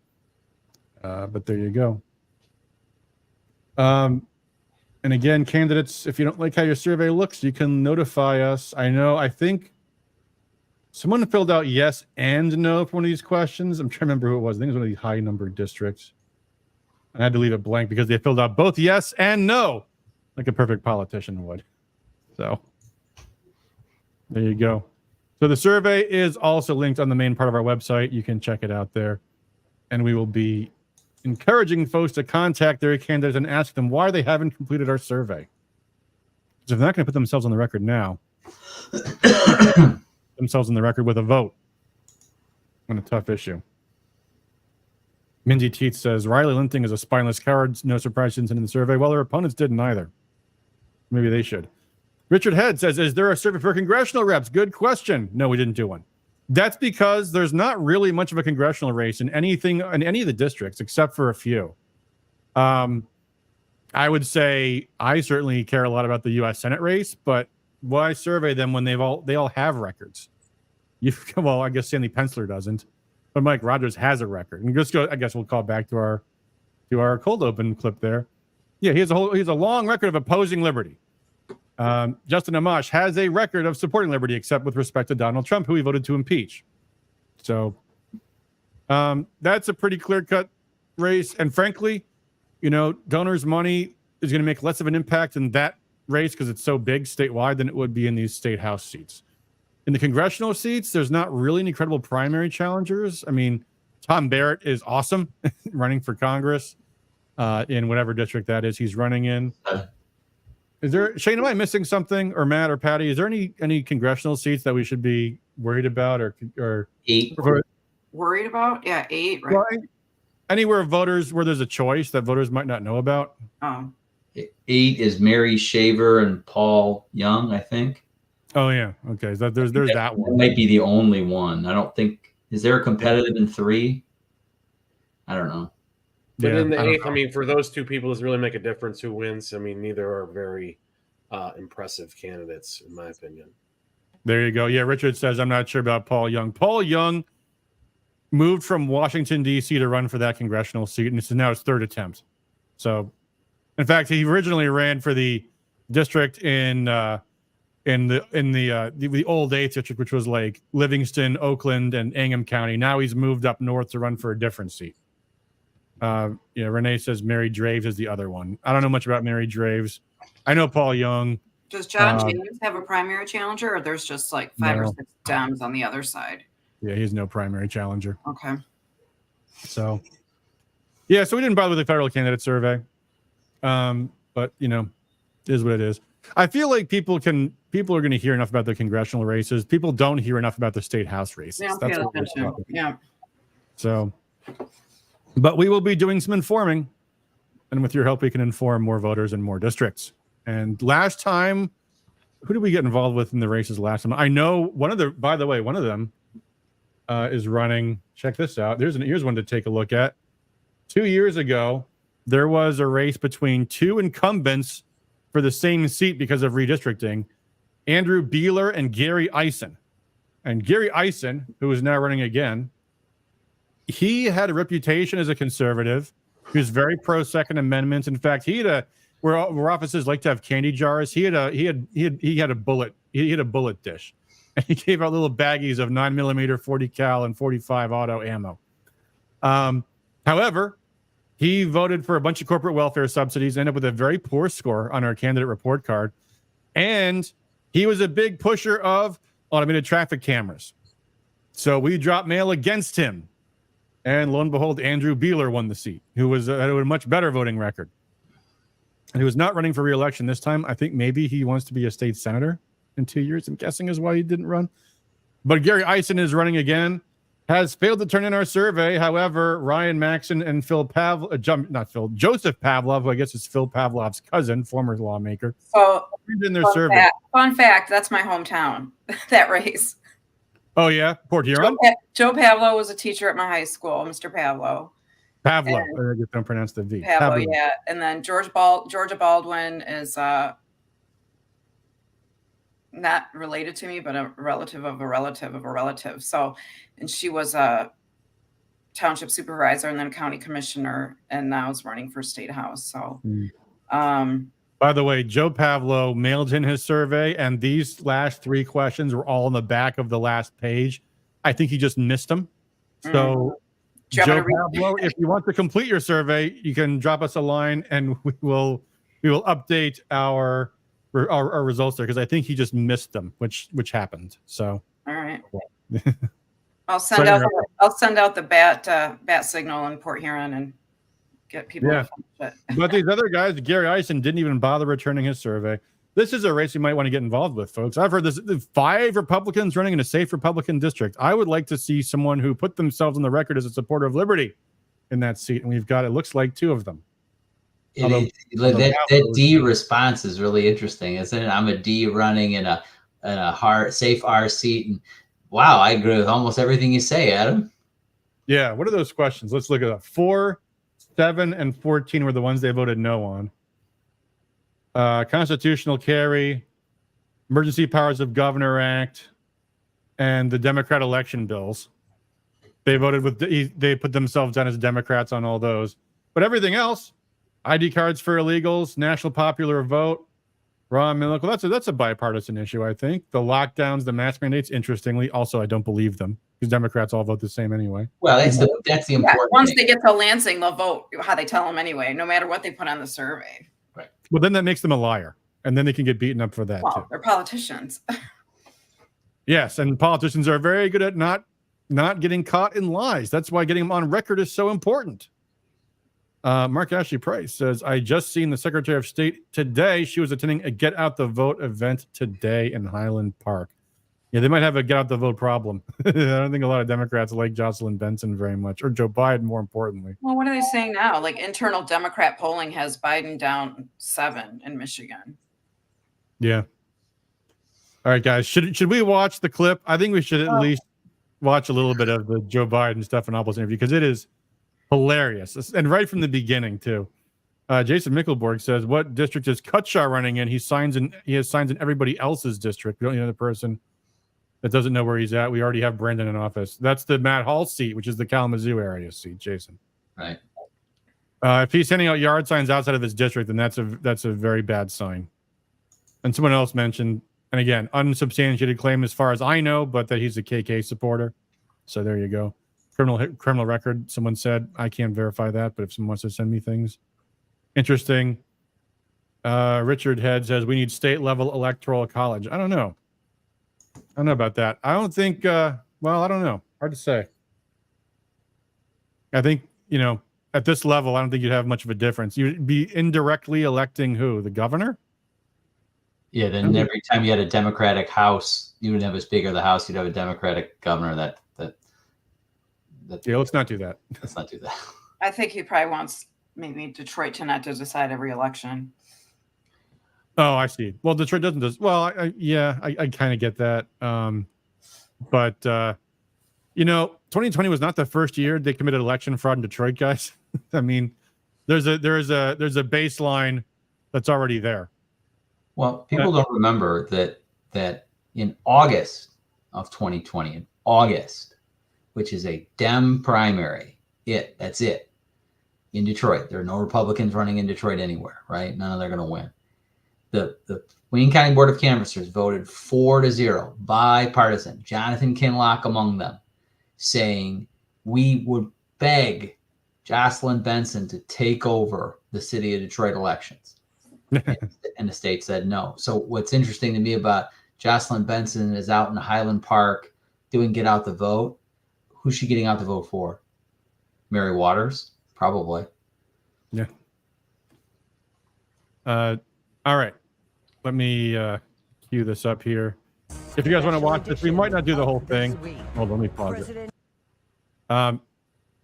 But there you go. And again, candidates, if you don't like how your survey looks, you can notify us. I think someone filled out yes and no for one of these questions. I'm trying to remember who it was. I think it was one of these high numbered districts. I had to leave it blank because they filled out both yes and no, like a perfect politician would. So there you go. So the survey is also linked on the main part of our website. You can check it out there. And we will be encouraging folks to contact their candidates and ask them why they haven't completed our survey. Because if they're not going to put themselves on the record now, themselves on the record with a vote on a tough issue. Mindy Teeth says, Riley Linting is a spineless coward. No surprise she didn't send in the survey. Well, their opponents didn't either. Maybe they should. Richard Head says, is there a survey for congressional reps? Good question. No, we didn't do one. That's because there's not really much of a congressional race in any of the districts, except for a few. I would say I certainly care a lot about the U.S. Senate race, but why survey them when they all have records? Well, I guess Sandy Penciller doesn't, but Mike Rogers has a record. And just go. I guess we'll call back to our cold open clip there. Yeah, he has a long record of opposing liberty. Justin Amash has a record of supporting liberty, except with respect to Donald Trump, who he voted to impeach. So that's a pretty clear-cut race. And frankly, donors' money is going to make less of an impact in that race because it's so big statewide than it would be in these state house seats. In the congressional seats, there's not really any credible primary challengers. I mean, Tom Barrett is awesome running for Congress in whatever district that is he's running in. Is there, Shane, am I missing something, or Matt or Patty? Is there any congressional seats that we should be worried about or 8? Worried about? Yeah, 8. Right. Well, anywhere where there's a choice that voters might not know about. Oh. 8 is Mary Shaver and Paul Young, I think. Oh yeah, okay. So there's that one. That might be the only one. I don't think. Is there a competitive in 3? I don't know. But in the 8th, I mean, for those two people, does it really make a difference who wins? I mean, neither are very impressive candidates, in my opinion. There you go. Yeah, Richard says, I'm not sure about Paul Young. Paul Young moved from Washington, D.C. to run for that congressional seat, and this is now his 3rd attempt. So, in fact, he originally ran for the district in the old 8th district, which was like Livingston, Oakland, and Ingham County. Now he's moved up north to run for a different seat. Renee says Mary Draves is the other one. I don't know much about Mary Draves. I know Paul Young. Does John James have a primary challenger, or there's just like 5 or 6 Dems on the other side? Yeah, he has no primary challenger. Okay. So, yeah, so we didn't bother with the federal candidate survey. But, it is what it is. I feel like people are going to hear enough about the congressional races. People don't hear enough about the state house races. Yeah, yeah. So, but we will be doing some informing, and with your help, we can inform more voters in more districts. And last time, who did we get involved with in the races last time? I know by the way, one of them is running. Check this out. Here's one to take a look at. 2 years ago, there was a race between 2 incumbents for the same seat because of redistricting, Andrew Beeler and Gary Eisen. And Gary Eisen, who is now running again, he had a reputation as a conservative. He was very pro Second Amendment. In fact, he had where offices like to have candy jars. He had a bullet dish, and he gave out little baggies of 9mm 40 cal and 45 auto ammo. However, he voted for a bunch of corporate welfare subsidies, ended up with a very poor score on our candidate report card, and he was a big pusher of automated traffic cameras. So we dropped mail against him. And lo and behold, Andrew Beeler won the seat, who had a much better voting record. And he was not running for re-election this time. I think maybe he wants to be a state senator in 2 years, I'm guessing is why he didn't run. But Gary Eisen is running again, has failed to turn in our survey. However, Ryan Maxon and Joseph Pavlov, who I guess is Phil Pavlov's cousin, former lawmaker, so in their survey. Fun fact, that's my hometown, that race. Oh, yeah? Port Huron? Joe Pavlo was a teacher at my high school, Mr. Pavlo. Pavlo. I just don't pronounce the V. Pavlo, yeah. And then Georgia Baldwin is not related to me, but a relative of a relative of a relative. So, and she was a township supervisor and then a county commissioner, and now is running for state house. So, by the way, Joe Pavlo mailed in his survey, and these last 3 questions were all on the back of the last page. I think he just missed them. So, Joe Pavlo, if you want to complete your survey, you can drop us a line, and we will update our results there, because I think he just missed them, which happened. So, all right, I'll send out the bat signal in Port Huron and get people. Yeah, but these other guys, Gary Eisen, didn't even bother returning his survey. This is a race you might want to get involved with, folks. I've heard this: 5 Republicans running in a safe Republican district. I would like to see someone who put themselves on the record as a supporter of liberty in that seat, and we've got, it looks like, 2 of them. That D response is really interesting, isn't it? I'm a D running in a safe R seat, and wow, I agree with almost everything you say, Adam. Yeah. What are those questions? Let's look at that. 4 7 and 14 were the ones they voted no on. Constitutional carry, Emergency Powers of Governor Act, and the Democrat election bills. They voted with, they put themselves down as Democrats on all those. But everything else, ID cards for illegals, national popular vote, raw milk. Well, that's a bipartisan issue, I think. The lockdowns, the mask mandates, interestingly, also I don't believe them because Democrats all vote the same anyway. Well, that's the important once thing. they get to Lansing, they'll vote how they tell them anyway, no matter what they put on the survey. Right. Well, then that makes them a liar, and then they can get beaten up for that too. They're politicians. Yes, and politicians are very good at not getting caught in lies. That's why getting them on record is so important. Mark Ashley Price says, I just seen the Secretary of State today. She was attending a Get Out the Vote event today in Highland Park. Yeah, they might have a Get Out the Vote problem. I don't think a lot of Democrats like Jocelyn Benson very much, or Joe Biden, more importantly. Well, what are they saying now? Like internal Democrat polling has Biden down 7 in Michigan. Yeah. All right, guys. Should we watch the clip? I think we should at least watch a little bit of the Joe Biden Stephanopoulos interview because it is hilarious, and right from the beginning too. Jason Mickelborg says, "What district is Kutshaw running in? He has signs in everybody else's district. We don't need another person that doesn't know where he's at. We already have Brandon in office. That's the Matt Hall seat, which is the Kalamazoo area seat." Jason, Right. If he's sending out yard signs outside of his district, then that's a very bad sign. And someone else mentioned, and again, unsubstantiated claim as far as I know, but that he's a KK supporter. So there you go. Criminal record. Someone said, I can't verify that, but if someone wants to send me things. Interesting. Richard Head says we need state level electoral college. I don't know about that. I don't think, I don't know. Hard to say. I think, at this level, I don't think you'd have much of a difference. You'd be indirectly electing who? The governor? Yeah, then every time you had a Democratic House, you would have as big as the House, you'd have a Democratic governor that yeah, let's not do that. Let's not do that. I think he probably wants maybe Detroit to not to decide every election. Oh, I see. Well, Detroit doesn't just. Well, I kind of get that. But 2020 was not the first year they committed election fraud in Detroit, guys. I mean, there's a baseline that's already there. Well, people don't remember that in August of 2020, which is a Dem primary, that's it. In Detroit, there are no Republicans running in Detroit anywhere, right? None of them are going to win. The Wayne County Board of Canvassers voted 4-0, bipartisan, Jonathan Kinlock among them, saying we would beg Jocelyn Benson to take over the city of Detroit elections. And the state said no. So what's interesting to me about Jocelyn Benson is out in Highland Park doing Get Out the Vote. Who's she getting out the vote for? Mary Waters? Probably. Yeah. All right. Let me cue this up here. If you guys want to watch this, we might not do the whole thing. Hold on, let me pause it.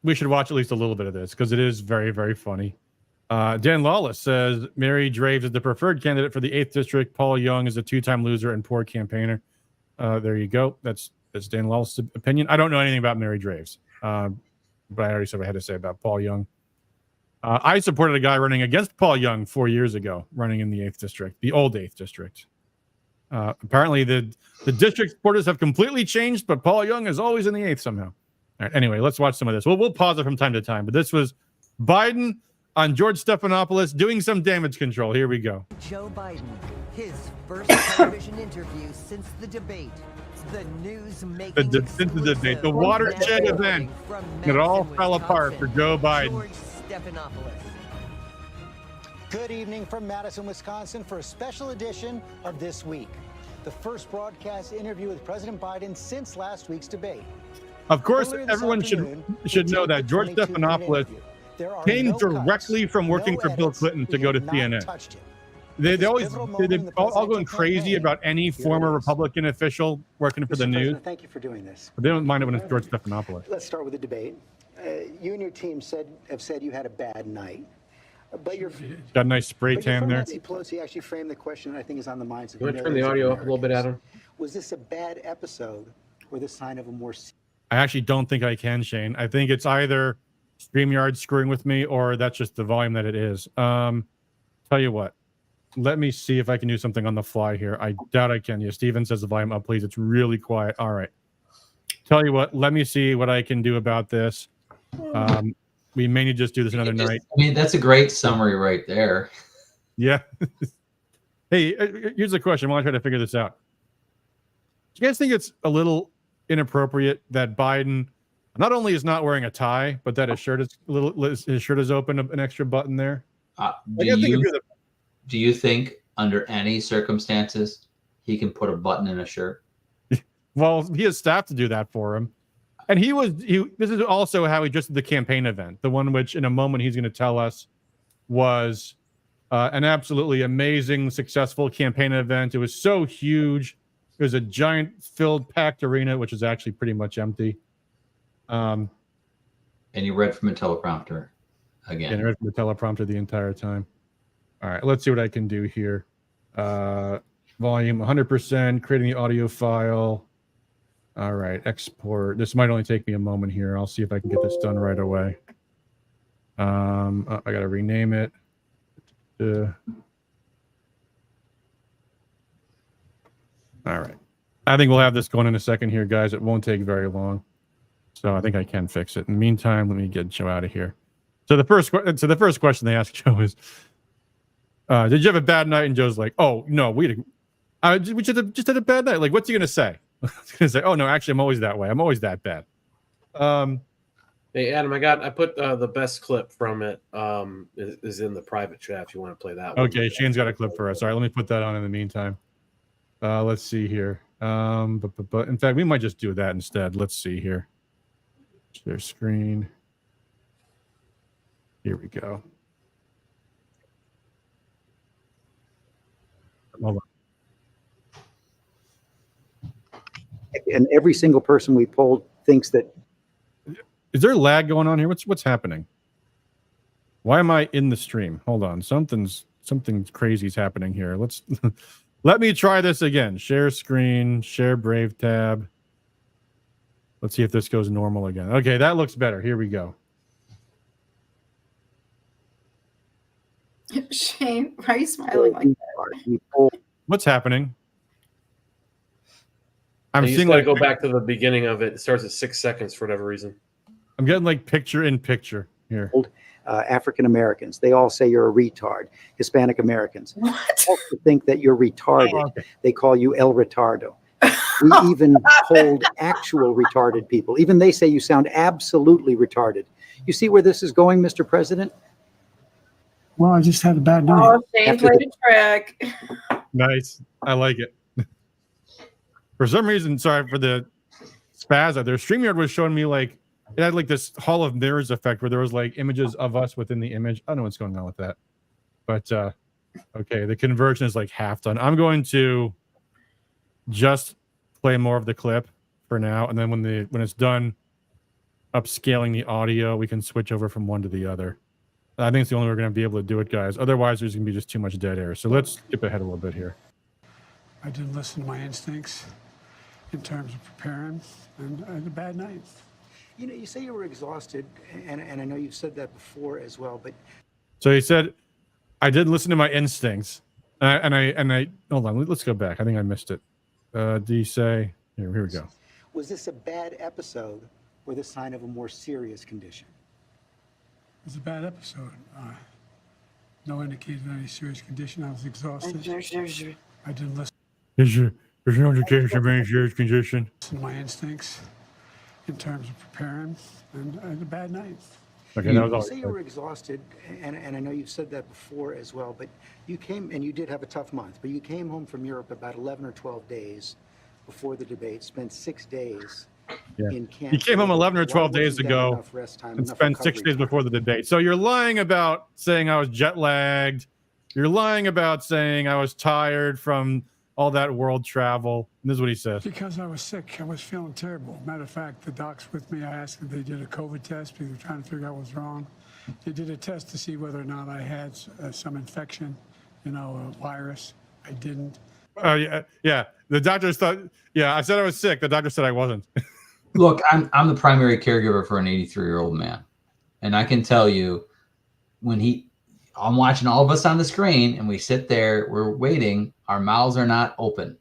We should watch at least a little bit of this because it is very, very funny. Dan Lawless says Mary Draves is the preferred candidate for the 8th district. Paul Young is a 2-time loser and poor campaigner. There you go. That's Dan Lawless' opinion. I don't know anything about Mary Draves, but I already said what I had to say about Paul Young. I supported a guy running against Paul Young 4 years ago, running in the 8th district, the old 8th district. Apparently, the district supporters have completely changed, but Paul Young is always in the 8th somehow. All right, anyway, let's watch some of this. We'll pause it from time to time, but this was Biden on George Stephanopoulos doing some damage control. Here we go. Joe Biden, his first television interview since the debate. The news making since the debate, the watershed event. It all fell apart for Joe Biden. George Stephanopoulos. Good evening from Madison, Wisconsin for a special edition of This Week. The first broadcast interview with President Biden since last week's debate. Of course, everyone should know that George Stephanopoulos came directly from working for Bill Clinton to go to CNN. They're all going crazy about any former Republican official working for the news. Thank you for doing this. But they don't mind it when it's George Stephanopoulos. Let's start with the debate. You and your team have said you had a bad night. But you're got a nice spray tan there. Nancy Pelosi actually framed the question that I think is on the minds of You want to turn the audio up a little bit, Adam? Was this a bad episode or the sign of a more... I actually don't think I can, Shane. I think it's either StreamYard screwing with me, or that's just the volume that it is. Tell you what. Let me see if I can do something on the fly here. I doubt I can. Yeah, Steven says the volume up, please. It's really quiet. All right. Tell you what. Let me see what I can do about this. We may need to just do this another night. I mean, that's a great summary right there. Yeah. Hey, here's the question. While I try to figure this out, do you guys think it's a little inappropriate that Biden not only is not wearing a tie, but that his shirt is open, an extra button there? Do you think under any circumstances he can put a button in a shirt? Well, he has staff to do that for him. And this is also how he just did the campaign event, the one which in a moment he's going to tell us was an absolutely amazing, successful campaign event. It was so huge. It was a giant filled, packed arena, which is actually pretty much empty. And you read from a teleprompter again. And I read from the teleprompter the entire time. All right, let's see what I can do here. Volume 100%, creating the audio file. All right, export. This might only take me a moment here. I'll see if I can get this done right away. I got to rename it. All right. I think we'll have this going in a second here, guys. It won't take very long. So I think I can fix it. In the meantime, let me get Joe out of here. So the first question they ask Joe is, did you have a bad night? And Joe's like, oh, no, we just had a bad night. Like, what's he going to say? He's going to say, oh, no, actually, I'm always that way. I'm always that bad. Hey, Adam, I put the best clip from it is in the private chat if you want to play that one. Okay, Shane's got a clip for us. All right, let me put that on in the meantime. Let's see here. But in fact, we might just do that instead. Let's see here. Share screen. Here we go. Hold on. And every single person we polled thinks that. Is there lag going on here? What's happening? Why am I in the stream? Hold on. Something crazy is happening here. Let me try this again. Share screen, share Brave tab. Let's see if this goes normal again. Okay, that looks better. Here we go. Shane, why are you smiling like that? What's happening? I'm seeing like go back to the beginning of it. It starts at 6 seconds for whatever reason. I'm getting like picture in picture here. African Americans, they all say you're a retard. Hispanic Americans also think that you're retarded. Oh, okay. They call you El Retardo. We even polled actual retarded people. Even they say you sound absolutely retarded. You see where this is going, Mr. President? Well, I just had a bad night. Oh, Shane played a trick. Nice. I like it. For some reason, sorry for the spaz out there, StreamYard was showing me like, it had like this Hall of Mirrors effect where there was like images of us within the image. I don't know what's going on with that. But, okay, the conversion is like half done. I'm going to just play more of the clip for now. And then when it's done upscaling the audio, we can switch over from one to the other. I think it's the only way we're going to be able to do it, guys. Otherwise, there's going to be just too much dead air. So let's skip ahead a little bit here. I didn't listen to my instincts in terms of preparing, and I had a bad night. You know, you say you were exhausted, and I know you've said that before as well, but... So he said, I didn't listen to my instincts. And I hold on, let's go back. I think I missed it. Did he say, here we go. Was this a bad episode or the sign of a more serious condition? It was a bad episode. No indication of any serious condition. I was exhausted. I didn't listen. There's no indication of any serious condition. Listen to my instincts in terms of preparing, and I had a bad night. Okay, you say you were exhausted, and I know you've said that before as well, but you came, and you did have a tough month, but you came home from Europe about 11 or 12 days before the debate, spent 6 days in camp. He came home 11 or 12 days ago and spent 6 days before the debate. So you're lying about saying I was jet lagged. You're lying about saying I was tired from all that world travel. And this is what he says. Because I was sick. I was feeling terrible. Matter of fact, the docs with me, I asked if they did a COVID test because they were trying to figure out what was wrong. They did a test to see whether or not I had some infection, a virus. I didn't. Oh, yeah. The doctors thought, I said I was sick. The doctor said I wasn't. Look, I'm the primary caregiver for an 83-year-old man. And I can tell you, I'm watching all of us on the screen, and we sit there, we're waiting, our mouths are not open.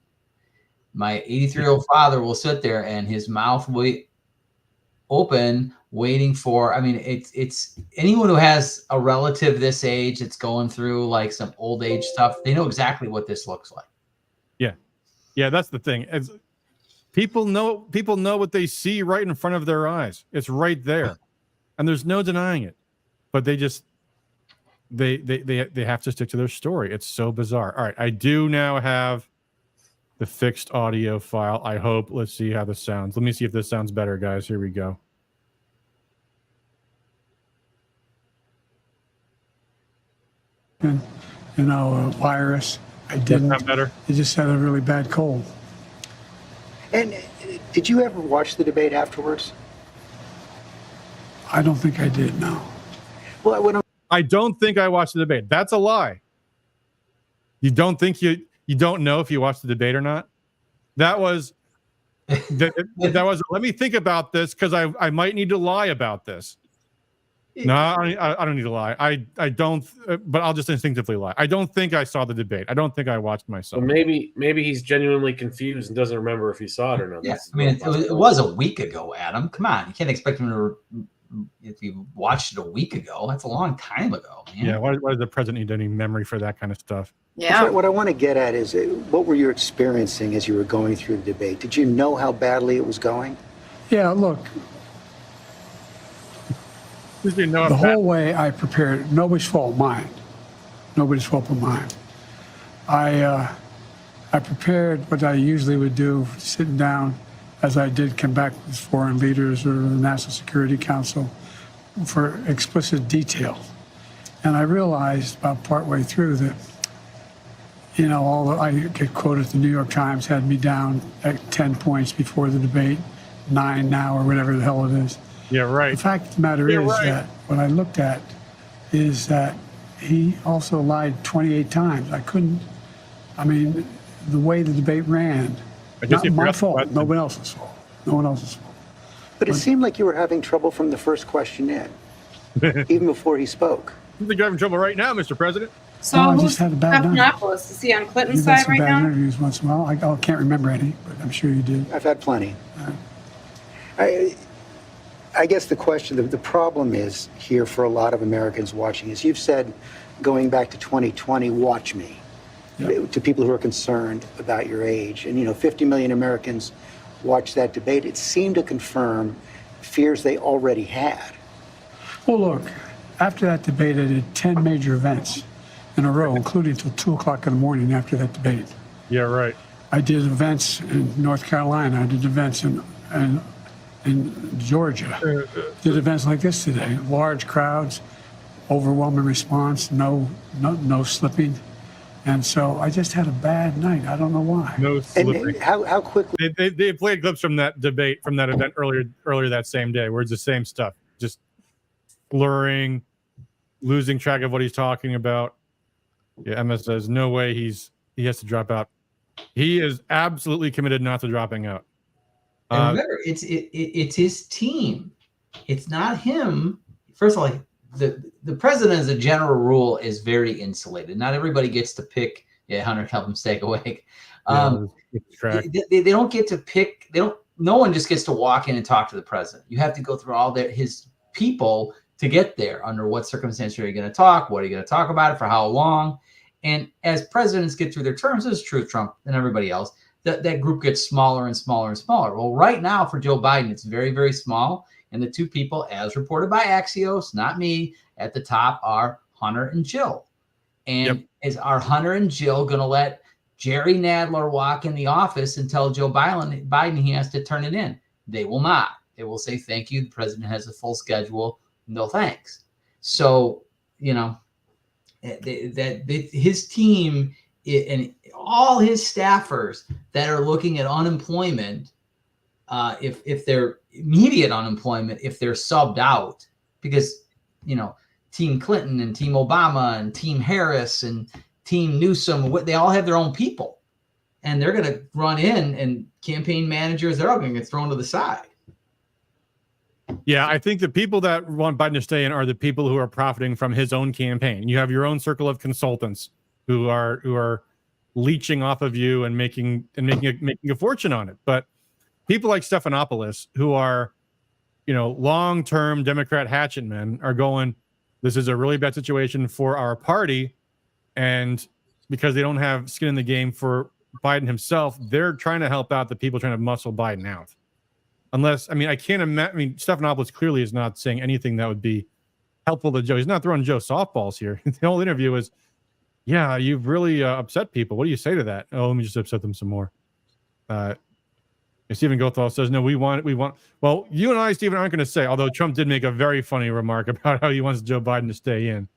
My 83-year-old father will sit there and his mouth will be open, waiting for, I mean, it's anyone who has a relative this age that's going through like some old age stuff, they know exactly what this looks like. Yeah, that's the thing. As people know what they see right in front of their eyes. It's right there. And there's no denying it. But they just they have to stick to their story. It's so bizarre. All right, I do now have the fixed audio file. I hope. Let's see how this sounds. Let me see if this sounds better, guys. Here we go. And a virus. I didn't. Not better. I just had a really bad cold. And did you ever watch the debate afterwards? I don't think I did. No. Well, I don't think I watched the debate. That's a lie. You don't think you don't know if you watched the debate or not? That was let me think about this because I might need to lie about this. No, I don't need to lie. I don't, but I'll just instinctively lie. I don't think I saw the debate. I don't think I watched myself. Well, maybe he's genuinely confused and doesn't remember if he saw it or not. Yeah, I mean, it was a week ago, Adam. Come on, you can't expect him to. If you watched it a week ago, that's a long time ago, man. Yeah, why does the president need any memory for that kind of stuff? Yeah. What I want to get at is what were you experiencing as you were going through the debate? Did you know how badly it was going? Yeah, look. The whole way I prepared, nobody's fault, mine. Nobody's fault but mine. I prepared what I usually would do, sitting down, as I did come back with foreign leaders or the National Security Council, for explicit detail. And I realized about partway through that, I get quoted, the New York Times had me down at 10 points before the debate, 9 now, or whatever the hell it is. Yeah, right. The fact of the matter is that what I looked at is that he also lied 28 times. The way the debate ran, not my fault, nobody else's fault. No one else's fault. But it seemed like you were having trouble from the first question in, even before he spoke. I think you're having trouble right now, Mr. President. So I who's just had a bad night. Is he on Clinton's You've had side some right bad now? interviews once in a while. I can't remember any, but I'm sure you did. I've had plenty. I guess the question, the problem is here for a lot of Americans watching is you've said, going back to 2020, watch me, to people who are concerned about your age. And, 50 million Americans watched that debate. It seemed to confirm fears they already had. Well, look, after that debate, I did 10 major events in a row, including till 2 o'clock in the morning after that debate. Yeah, right. I did events in North Carolina. I did events in Georgia. Did events like this today. Large crowds, overwhelming response, no slipping. And so I just had a bad night. I don't know why. No slipping. And how quickly? They played clips from that debate, from that event earlier that same day, where it's the same stuff, just blurring, losing track of what he's talking about. Yeah, Emma says no way he has to drop out. He is absolutely committed not to dropping out. And remember, it's his team. It's not him. First of all, the president, as a general rule, is very insulated. Not everybody gets to pick. Yeah, Hunter, help him stay awake. They don't get to pick. No one just gets to walk in and talk to the president. You have to go through all his people to get there. Under what circumstances are you going to talk? What are you going to talk about? For how long? And as presidents get through their terms, this is true of Trump and everybody else, that group gets smaller and smaller and smaller. Well, right now for Joe Biden, it's very, very small. And the two people, as reported by Axios, not me, at the top are Hunter and Jill. And are Hunter and Jill going to let Jerry Nadler walk in the office and tell Joe Biden he has to turn it in? They will not. They will say, thank you. The president has a full schedule. No thanks. So, his team and all his staffers that are looking at unemployment, if they're immediate unemployment, if they're subbed out, because, Team Clinton and Team Obama and Team Harris and Team Newsom, they all have their own people. And they're going to run in, and campaign managers, they're all going to get thrown to the side. Yeah, I think the people that want Biden to stay in are the people who are profiting from his own campaign. You have your own circle of consultants who are leeching off of you and making a fortune on it. But people like Stephanopoulos, who are, long-term Democrat hatchet men, are going, this is a really bad situation for our party, and because they don't have skin in the game for Biden himself, they're trying to help out the people trying to muscle Biden out. Unless, I can't imagine. Stephanopoulos clearly is not saying anything that would be helpful to Joe. He's not throwing Joe softballs here. The whole interview is, yeah, you've really upset people. What do you say to that? Oh, let me just upset them some more. Stephen Gothal says, no, we want. Well, you and I, Stephen, aren't going to say, although Trump did make a very funny remark about how he wants Joe Biden to stay in,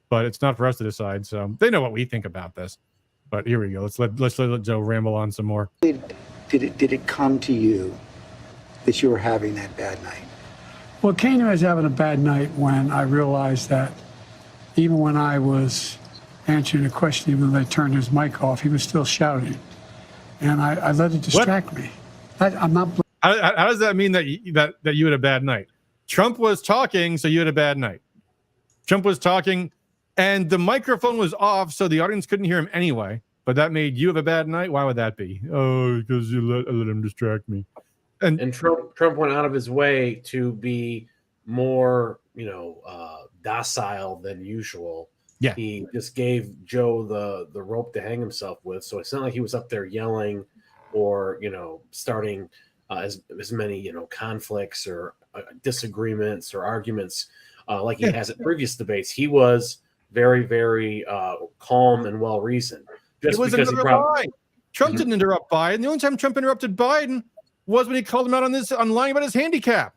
but it's not for us to decide. So they know what we think about this. But here we go. Let's let Joe ramble on some more. Did it come to you that you were having that bad night? Well, it came to me, I was having a bad night when I realized that even when I was answering a question, even when they turned his mic off, he was still shouting. And I let it distract me. I'm not. How does that mean that you had a bad night? Trump was talking, so you had a bad night. Trump was talking, and the microphone was off, so the audience couldn't hear him anyway. But that made you have a bad night? Why would that be? Oh, because you let him distract me. And Trump went out of his way to be more, docile than usual. Yeah. He just gave Joe the rope to hang himself with. So it's not like he was up there yelling or, starting as many, conflicts or disagreements or arguments like he has at previous debates. He was very, very calm and well-reasoned. Just because Trump didn't interrupt Biden. The only time Trump interrupted Biden was when he called him out on lying about his handicap.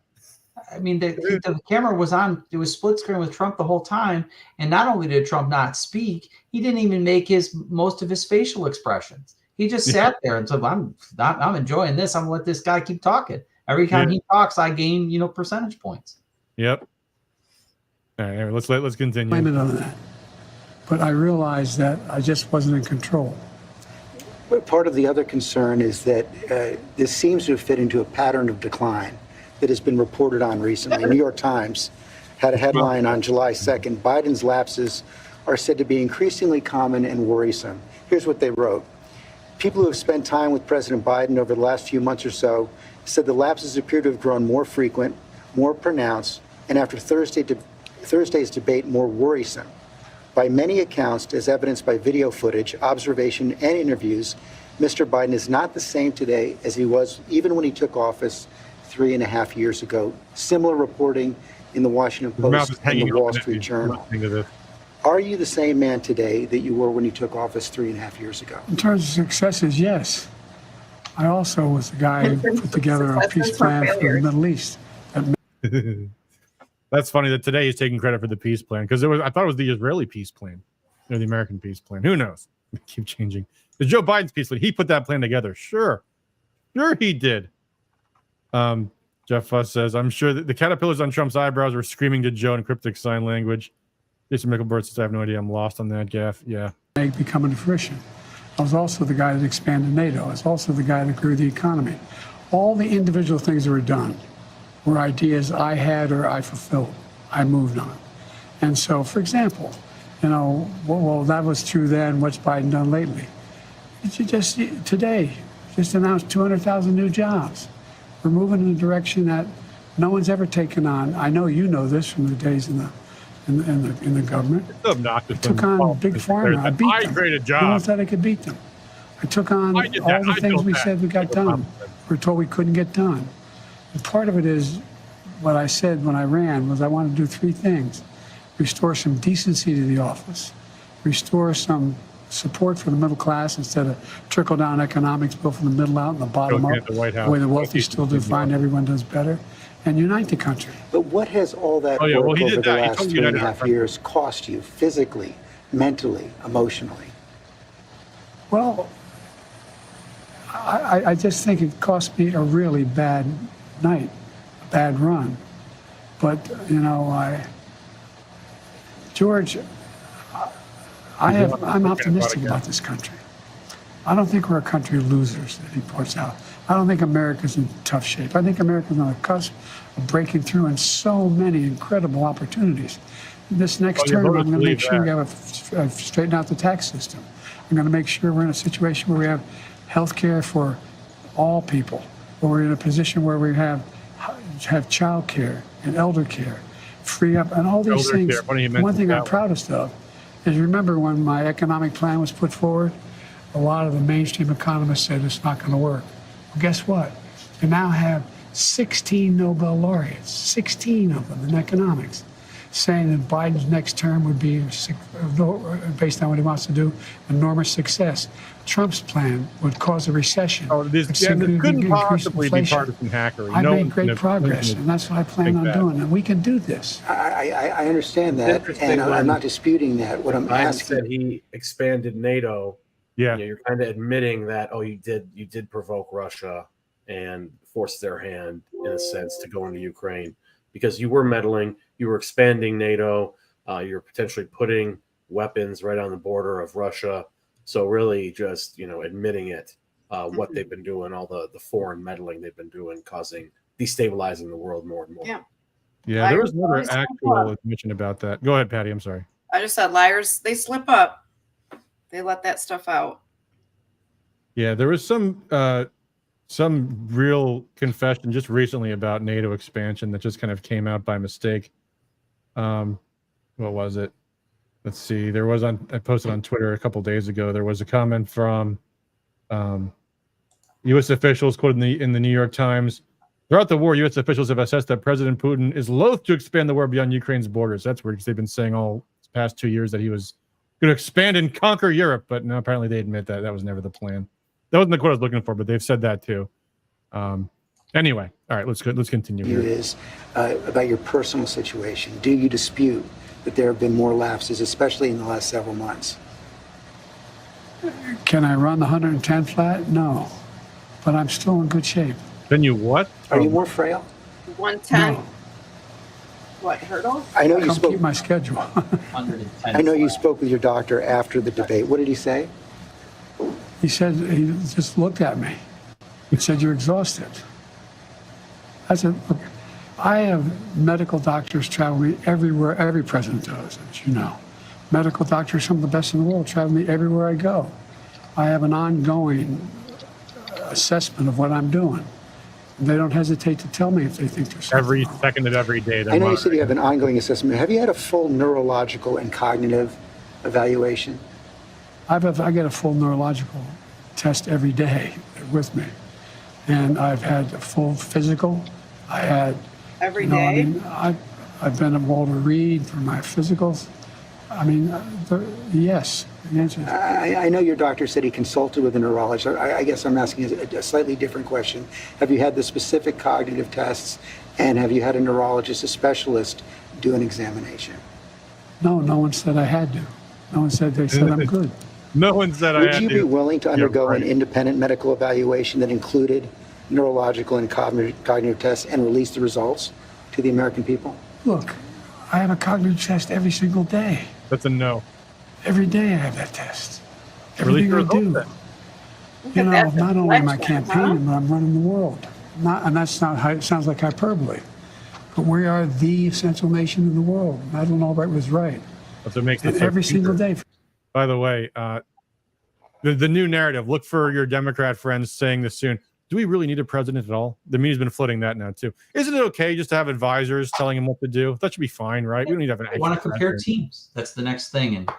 The camera was on. It was split screen with Trump the whole time. And not only did Trump not speak, he didn't even make most of his facial expressions. He just sat there and said, I'm enjoying this. I'm going to let this guy keep talking. Every time he talks, I gain, percentage points. Yep. All right, let's continue. Blame it on that. But I realized that I just wasn't in control. But part of the other concern is that this seems to have fit into a pattern of decline that has been reported on recently. The New York Times had a headline on July 2nd, Biden's lapses are said to be increasingly common and worrisome. Here's what they wrote. People who have spent time with President Biden over the last few months or so said the lapses appear to have grown more frequent, more pronounced, and after Thursday's debate, more worrisome. By many accounts, as evidenced by video footage, observation, and interviews, Mr. Biden is not the same today as he was even when he took office 3.5 years ago. Similar reporting in the Washington Post and the Wall Street Journal. Are you the same man today that you were when you took office 3.5 years ago? In terms of successes, yes. I also was the guy who put together a peace plan for the Middle East. That's funny that today he's taking credit for the peace plan, because I thought it was the Israeli peace plan or the American peace plan. Who knows? They keep changing. It's Joe Biden's peace plan. He put that plan together. Sure he did. Jeff Fuss says, I'm sure that the caterpillars on Trump's eyebrows were screaming to Joe in cryptic sign language. Jason Mickelbert says, I have no idea. I'm lost on that, Gaff. Yeah. Becoming to fruition. I was also the guy that expanded NATO. I was also the guy that grew the economy. All the individual things that were done were ideas I had or I fulfilled. I moved on. And so, for example, well, that was true then. What's Biden done lately? Today, announced 200,000 new jobs. We're moving in a direction that no one's ever taken on. I know you know this from the days in the government. I took on big pharma. I beat them. No one thought I could beat them. I took on all the things we said we got done. We were told we couldn't get done. And part of it is what I said when I ran was I wanted to do three things. Restore some decency to the office. Restore some support for the middle class instead of trickle-down economics, built from the middle out and the bottom up, the way the wealthy still do fine, everyone does better, and unite the country. But what has all that work over the last 3.5 years cost you physically, mentally, emotionally? Well, I just think it cost me a really bad night, a bad run. But, George, I'm optimistic about this country. I don't think we're a country of losers, that he points out. I don't think America's in tough shape. I think America's on the cusp of breaking through in so many incredible opportunities. This next term, I'm going to make sure we have straighten out the tax system. I'm going to make sure we're in a situation where we have health care for all people, where we're in a position where we have child care and elder care, free up, and all these things. One thing I'm proudest of is, remember when my economic plan was put forward, a lot of the mainstream economists said it's not going to work. Well, guess what? We now have 16 Nobel laureates, 16 of them in economics, saying that Biden's next term would be, based on what he wants to do, enormous success. Trump's plan would cause a recession. This couldn't possibly be partisan hackery. I made great progress, and that's what I plan on doing, and we can do this. I understand that, and I'm not disputing that. What I'm asking, said he expanded NATO. Yeah, you're kind of admitting that, you did provoke Russia and force their hand, in a sense, to go into Ukraine, because you were meddling, you were expanding NATO, you're potentially putting weapons right on the border of Russia. So really just, admitting it, what they've been doing, all the foreign meddling they've been doing, destabilizing the world more and more. Yeah, there was another actual admission about that. Go ahead, Patty. I'm sorry. I just said liars, they slip up. They let that stuff out. Yeah, there was some real confession just recently about NATO expansion that just kind of came out by mistake. What was it? Let's see. I posted on Twitter a couple days ago. There was a comment from U.S. officials quoted in the New York Times. Throughout the war, U.S. officials have assessed that President Putin is loath to expand the war beyond Ukraine's borders. That's weird, because they've been saying all the past 2 years that he was going to expand and conquer Europe, but no, apparently they admit that was never the plan. That wasn't the quote I was looking for, but they've said that too. Anyway, all right, let's continue here. Is about your personal situation. Do you dispute that there have been more lapses, especially in the last several months? Can I run the 110 flat? No, but I'm still in good shape. Then you what? Are you more frail? 110. No. What, hurdle? I know you spoke. Keep my schedule. 110. I know you spoke with your doctor after the debate. What did he say? He said, he just looked at me. He said, "You're exhausted." I said, "Look, I have medical doctors travel me everywhere. Every president does, as you know. Medical doctors, some of the best in the world, travel me everywhere I go. I have an ongoing assessment of what I'm doing. They don't hesitate to tell me if they think there's something every wrong. second of every day. I know you said you have an ongoing assessment. Have you had a full neurological and cognitive evaluation? I get a full neurological test every day with me, and I've had a full physical. I had every day. I've been at Walter Reed for my physicals. Yes. The answer is I know your doctor said he consulted with a neurologist. I guess I'm asking a slightly different question. Have you had the specific cognitive tests, and have you had a neurologist, a specialist, do an examination? no one said I had to. No one said. They said I'm good. No one said I had to. Would you be willing to undergo an independent medical evaluation that included neurological and cognitive tests and release the results to the American people? Look, I have a cognitive test every single day. That's a no. Every day I have that test. Release Everything the I do. results Not only am I campaigning, but I'm running the world. And that's not how it sounds like hyperbole. But we are the essential nation in the world. Madeleine Albright was right. That's what makes And it so every single secret. day. By the way, the new narrative, look for your Democrat friends saying this soon. Do we really need a president at all? The media's been floating that now, too. Isn't it okay just to have advisors telling him what to do? That should be fine, right? We don't need to have an I want to compare teams. That's the next thing. And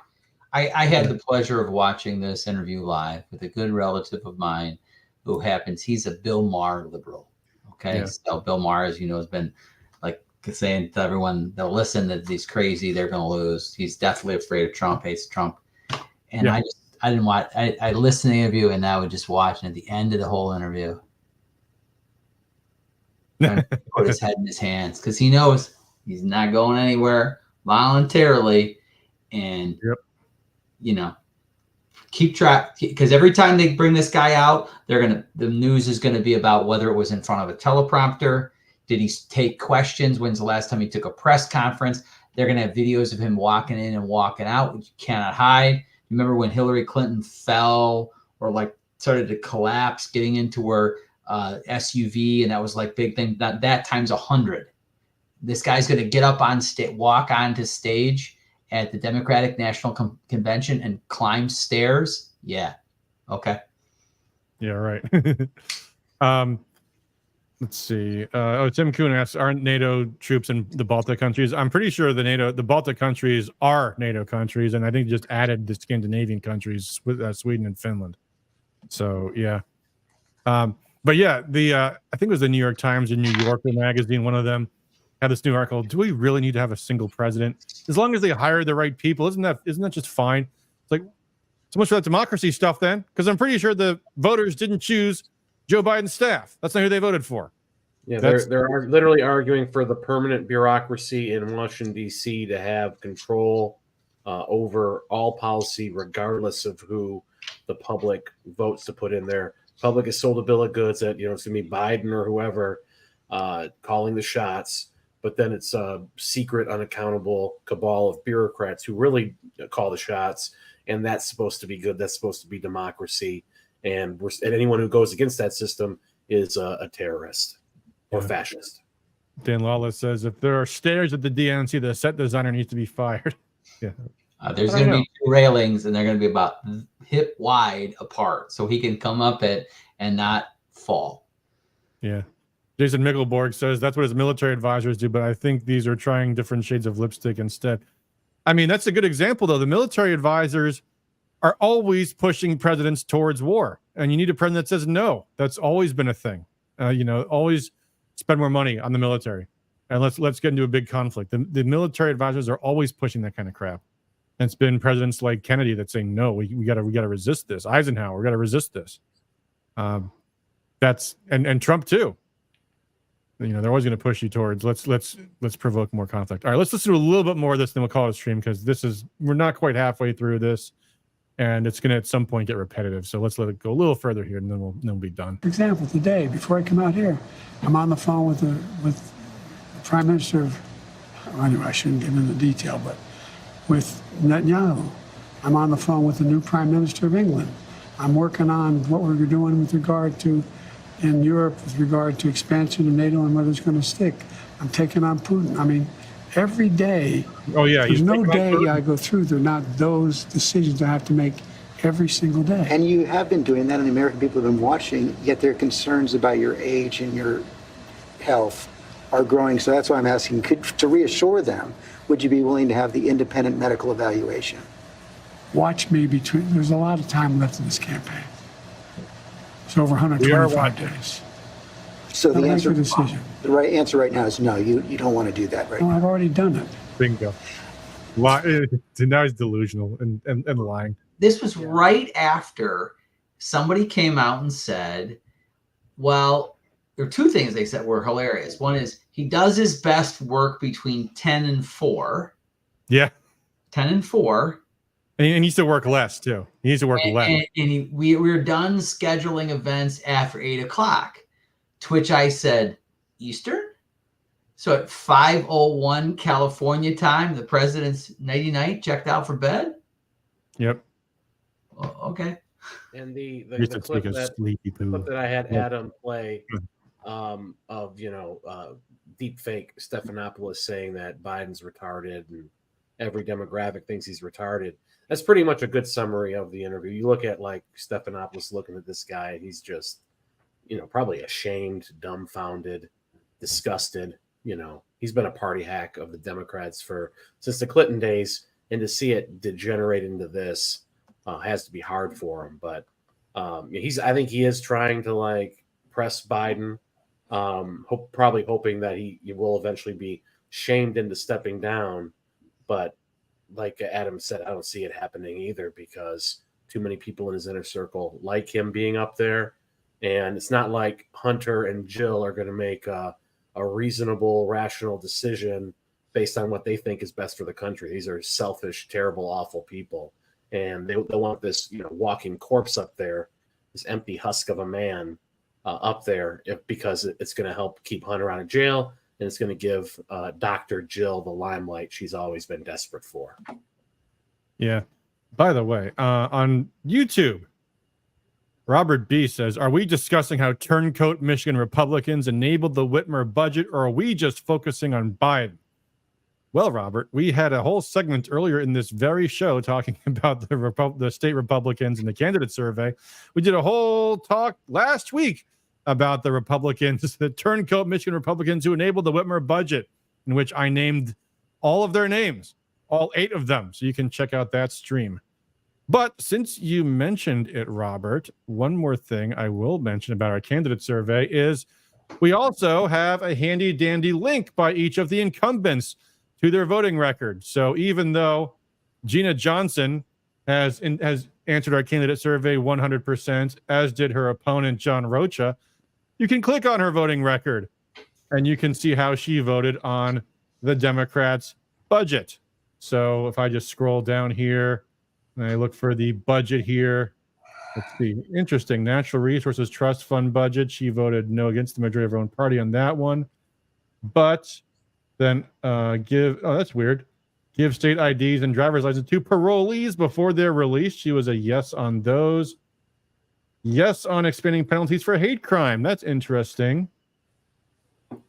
I had the pleasure of watching this interview live with a good relative of mine who he's a Bill Maher liberal. Okay. Yeah. So Bill Maher, as you know, has been like saying to everyone, they'll listen, that he's crazy, they're going to lose. He's deathly afraid of Trump, hates Trump. And I didn't watch. I listened to the interview, and I would just watch. And at the end of the whole interview, put his head in his hands, because he knows he's not going anywhere voluntarily. And keep track, because every time they bring this guy out, the news is gonna be about whether it was in front of a teleprompter. Did he take questions? When's the last time he took a press conference? They're gonna have videos of him walking in and walking out, which you cannot hide. Remember when Hillary Clinton fell or like started to collapse, getting into where SUV, and that was like big thing. That times 100. This guy's going to get up on stage, walk onto stage at the Democratic National Convention and climb stairs. Yeah. Okay. Yeah, right. Let's see. Tim Kuhn asks, aren't NATO troops in the Baltic countries? I'm pretty sure the Baltic countries are NATO countries, and I think just added the Scandinavian countries with Sweden and Finland. So yeah. But yeah, I think it was the New York Times or New Yorker magazine, one of them had this new article. Do we really need to have a single president? As long as they hire the right people, isn't that just fine? It's like, so much for that democracy stuff then, because I'm pretty sure the voters didn't choose Joe Biden's staff. That's not who they voted for. Yeah, they're literally arguing for the permanent bureaucracy in Washington, D.C. to have control over all policy, regardless of who the public votes to put in there. Public has sold a bill of goods that, it's going to be Biden or whoever calling the shots, but then it's a secret, unaccountable cabal of bureaucrats who really call the shots, and that's supposed to be good. That's supposed to be democracy, and anyone who goes against that system is a terrorist or fascist. Dan Lawless says, if there are stairs at the DNC, the set designer needs to be fired. Yeah. There's going to be 2 railings, and they're going to be about hip wide apart, so he can come up it and not fall. Yeah. Jason Mickelborg says that's what his military advisors do, but I think these are trying different shades of lipstick instead. I mean, that's a good example, though. The military advisors are always pushing presidents towards war, and you need a president that says no. That's always been a thing. Always spend more money on the military, and let's get into a big conflict. The military advisors are always pushing that kind of crap. And it's been presidents like Kennedy that saying no, we gotta resist this. Eisenhower, we gotta resist this. That's and Trump too. They're always going to push you towards let's provoke more conflict. All right, let's listen to a little bit more of this, then we'll call it a stream, because we're not quite halfway through this, and it's going to at some point get repetitive. So let's let it go a little further here, and then we'll be done. For example, today before I come out here, I'm on the phone with the Prime Minister of, anyway, I shouldn't get into detail, but with Netanyahu. I'm on the phone with the new Prime Minister of England. I'm working on what we're doing with regard to in Europe with regard to expansion of NATO and whether it's going to stick. I'm taking on Putin. I mean, every day. Oh yeah, there's no day I go through. They're not those decisions I have to make every single day. And you have been doing that, and the American people have been watching. Yet their concerns about your age and your health are growing. So that's why I'm asking, to reassure them, would you be willing to have the independent medical evaluation? Watch me there's a lot of time left in this campaign. It's over 125 days. So the answer, decision. The right answer right now is no, you don't want to do that right now. No, I've already done it. Bingo. Now he's delusional and lying. This was right after somebody came out and said, well, there are 2 things they said were hilarious. One is he does his best work between 10 and 4. Yeah. 10 and 4. And he needs to work less, too. He needs to work less. And we're done scheduling events after 8 o'clock, to which I said, Eastern? So at 5:01 California time, the president's nighty-night checked out for bed? Yep. Oh, okay. And the clip that I had Adam play of deep fake Stephanopoulos saying that Biden's retarded and every demographic thinks he's retarded. That's pretty much a good summary of the interview. You look at like Stephanopoulos looking at this guy, and he's just, probably ashamed, dumbfounded, disgusted. He's been a party hack of the Democrats since the Clinton days, and to see it degenerate into this has to be hard for him. But I think he is trying to press Biden, probably hoping that he will eventually be shamed into stepping down. But like Adam said, I don't see it happening either, because too many people in his inner circle like him being up there. And it's not like Hunter and Jill are going to make a reasonable, rational decision based on what they think is best for the country. These are selfish, terrible, awful people. And they want this, walking corpse up there, this empty husk of a man up there, because it's going to help keep Hunter out of jail. And it's going to give Dr. Jill the limelight she's always been desperate for. Yeah. By the way, on YouTube, Robert B says, are we discussing how turncoat Michigan Republicans enabled the Whitmer budget, or are we just focusing on Biden? Well, Robert, we had a whole segment earlier in this very show talking about the state Republicans and the candidate survey. We did a whole talk last week about the Republicans, the turncoat Michigan Republicans who enabled the Whitmer budget, in which I named all of their names, all 8 of them. So you can check out that stream. But since you mentioned it, Robert, one more thing I will mention about our candidate survey is we also have a handy dandy link by each of the incumbents to their voting record. So even though Gina Johnson has answered our candidate survey 100%, as did her opponent, John Rocha, you can click on her voting record and you can see how she voted on the Democrats' budget. So if I just scroll down here and I look for the budget here, let's see. Interesting. Natural Resources Trust Fund budget. She voted no against the majority of her own party on that one. But then that's weird. Give state IDs and driver's license to parolees before they're released. She was a yes on those. Yes on expanding penalties for hate crime. That's interesting.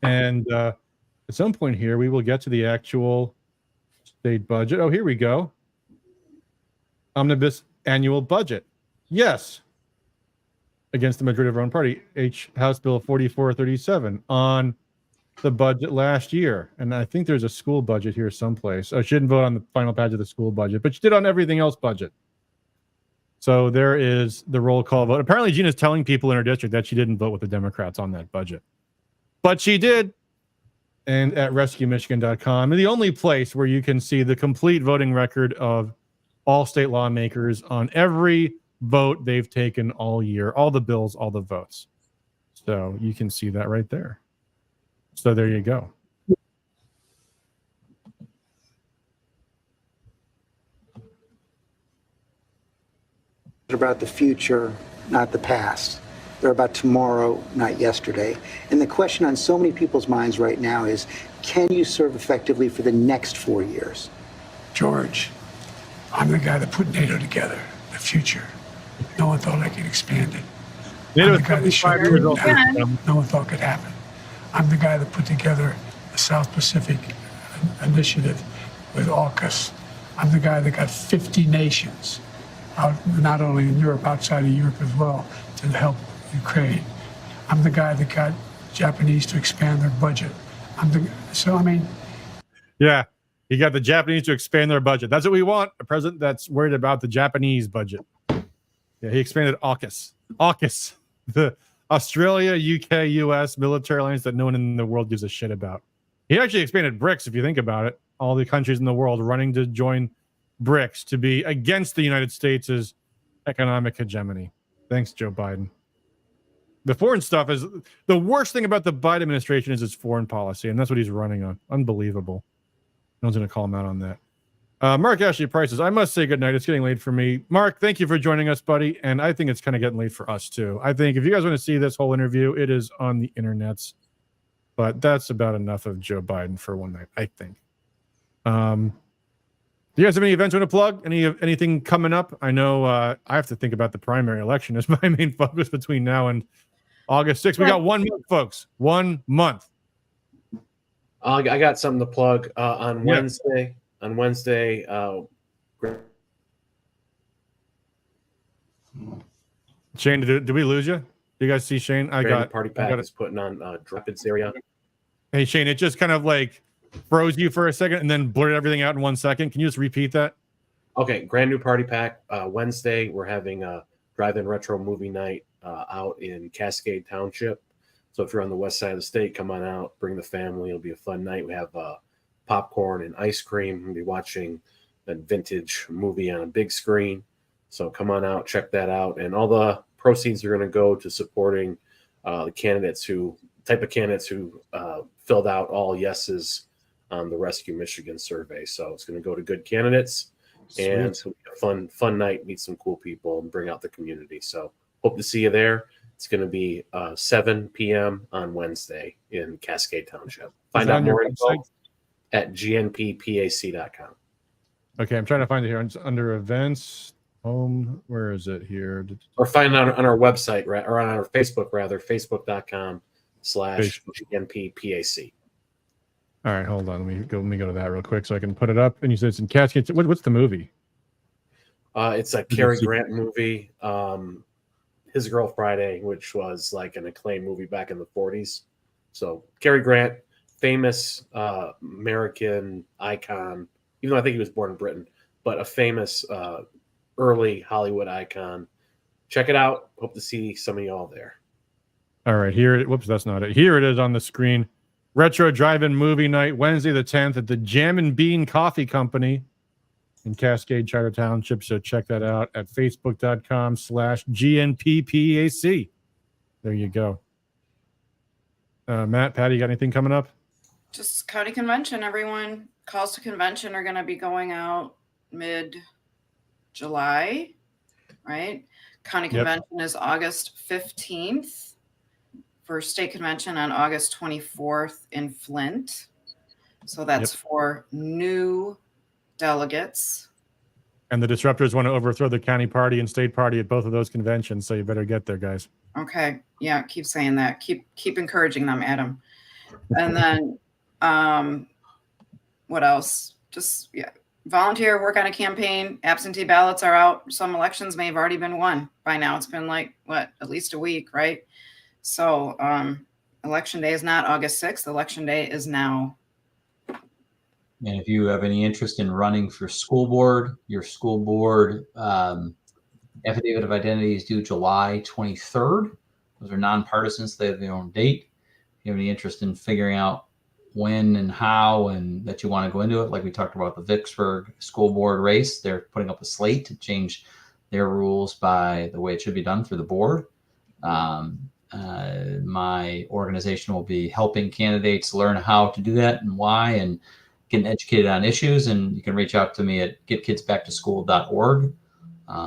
And at some point here, we will get to the actual state budget. Oh, here we go. Omnibus annual budget. Yes. Against the majority of our own party. House Bill 4437 on the budget last year. And I think there's a school budget here someplace. I shouldn't vote on the final page of the school budget, but she did on everything else budget. So there is the roll call vote. Apparently Gina's telling people in her district that she didn't vote with the Democrats on that budget. But she did. And at rescuemichigan.com, the only place where you can see the complete voting record of all state lawmakers on every vote they've taken all year, all the bills, all the votes. So you can see that right there. So there you go. They're about the future, not the past. They're about tomorrow, not yesterday. And the question on so many people's minds right now is, can you serve effectively for the next 4 years? George, I'm the guy that put NATO together, the future. No one thought I could expand it. I'm the guy that shut it down. No one thought could happen. I'm the guy that put together the South Pacific Initiative with AUKUS. I'm the guy that got 50 nations, out, not only in Europe, outside of Europe as well, to help Ukraine. I'm the guy that got Japanese to expand their budget. Yeah, he got the Japanese to expand their budget. That's what we want. A president that's worried about the Japanese budget. Yeah, he expanded AUKUS. AUKUS, the Australia, UK, US military alliance that no one in the world gives a shit about. He actually expanded BRICS, if you think about it. All the countries in the world running to join BRICS to be against the United States' economic hegemony. Thanks, Joe Biden. The foreign stuff is the worst thing about the Biden administration is his foreign policy, and that's what he's running on. Unbelievable. No one's going to call him out on that. Mark Ashley Price says, I must say goodnight. It's getting late for me. Mark, thank you for joining us, buddy. And I think it's kind of getting late for us, too. I think if you guys want to see this whole interview, it is on the internets. But that's about enough of Joe Biden for one night, I think. Do you guys have any events you want to plug? Anything coming up? I know I have to think about the primary election as my main focus between now and August 6th. We got 1 month, folks. 1 month. I got something to plug on Wednesday. On Wednesday, Shane, did we lose you? Do you guys see Shane? Party Pack is putting on Rapids area. Hey, Shane, it just kind of like froze you for a second and then blurred everything out in 1 second. Can you just repeat that? Okay, Grand New Party Pack. Wednesday, we're having a drive-in retro movie night out in Cascade Township. So if you're on the west side of the state, come on out, bring the family. It'll be a fun night. We have popcorn and ice cream. We'll be watching a vintage movie on a big screen. So come on out, check that out. And all the proceeds are going to go to supporting the candidates who filled out all yeses on the Rescue Michigan survey. So it's going to go to good candidates. Sweet. And it's going to be a fun night, meet some cool people, and bring out the community. So hope to see you there. It's going to be 7 p.m. on Wednesday in Cascade Township. Find out more info at gnppac.com. Okay, I'm trying to find it here. It's under events. home. Where is it here? Or find it on our website, or on our Facebook, rather, facebook.com/GNPPAC. All right, hold on. Let me go to that real quick so I can put it up. And you said it's in Cascades. What's the movie? It's a Cary Grant movie, His Girl Friday, which was like an acclaimed movie back in the 40s. So Cary Grant, famous American icon, even though I think he was born in Britain, but a famous early Hollywood icon. Check it out. Hope to see some of y'all there. All right, whoops, that's not it. Here it is on the screen. Retro Drive-In Movie Night, Wednesday the 10th at the Jam and Bean Coffee Company in Cascade, Charter Township. So check that out at facebook.com/GNPPAC. There you go. Matt, Patty, you got anything coming up? Just county convention, everyone. Calls to convention are going to be going out mid-July, right? County convention is August 15th. First state convention on August 24th in Flint. So that's for new delegates. And the disruptors want to overthrow the county party and state party at both of those conventions, so you better get there, guys. Okay. Yeah, keep saying that. Keep encouraging them, Adam. And then what else? Just volunteer, work on a campaign. Absentee ballots are out. Some elections may have already been won by now. It's been like at least a week, right? So election day is not August 6th. Election day is now. And if you have any interest in running for school board, your school board affidavit of identity is due July 23rd. Those are nonpartisan, so they have their own date. If you have any interest in figuring out when and how and that you want to go into it, like we talked about the Vicksburg school board race, they're putting up a slate to change their rules by the way it should be done through the board. My organization will be helping candidates learn how to do that and why, and getting educated on issues. And you can reach out to me at getkidsbacktoschool.org,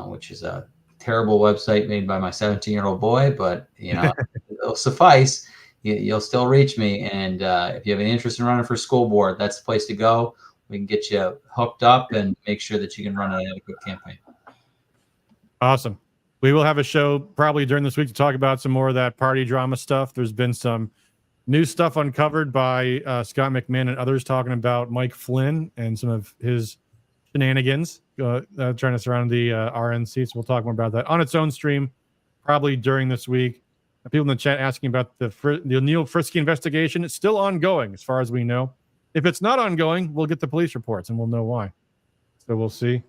which is a terrible website made by my 17-year-old boy, but it'll suffice. You'll still reach me. And if you have any interest in running for school board, that's the place to go. We can get you hooked up and make sure that you can run an adequate campaign. Awesome. We will have a show probably during this week to talk about some more of that party drama stuff. There's been some new stuff uncovered by Scott McMahon and others talking about Mike Flynn and some of his shenanigans trying to surround the RNC. So we'll talk more about that on its own stream probably during this week. People in the chat asking about the Neil Frisky investigation. It's still ongoing as far as we know. If it's not ongoing, we'll get the police reports and we'll know why. So we'll see.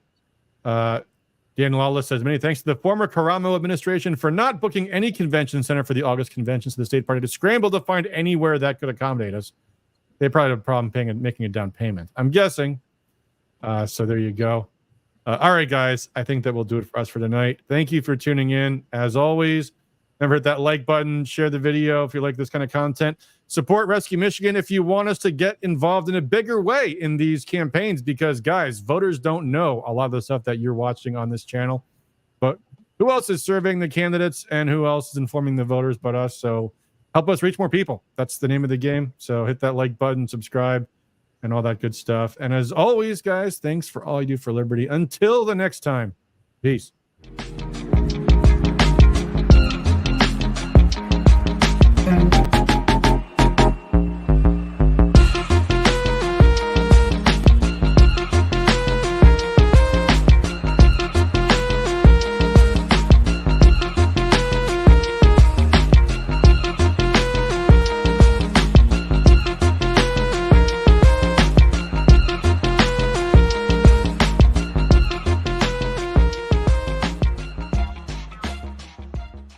Dan Lawless says, many thanks to the former Karamo administration for not booking any convention center for the August convention, so the state party to scramble to find anywhere that could accommodate us. They probably have a problem making a down payment, I'm guessing. So there you go. All right, guys, I think that will do it for us for tonight. Thank you for tuning in. As always, remember, hit that like button, share the video if you like this kind of content. Support Rescue Michigan if you want us to get involved in a bigger way in these campaigns, because, guys, voters don't know a lot of the stuff that you're watching on this channel. But who else is serving the candidates and who else is informing the voters but us? So help us reach more people. That's the name of the game. So hit that like button, subscribe, and all that good stuff. And as always, guys, thanks for all you do for liberty. Until the next time, peace.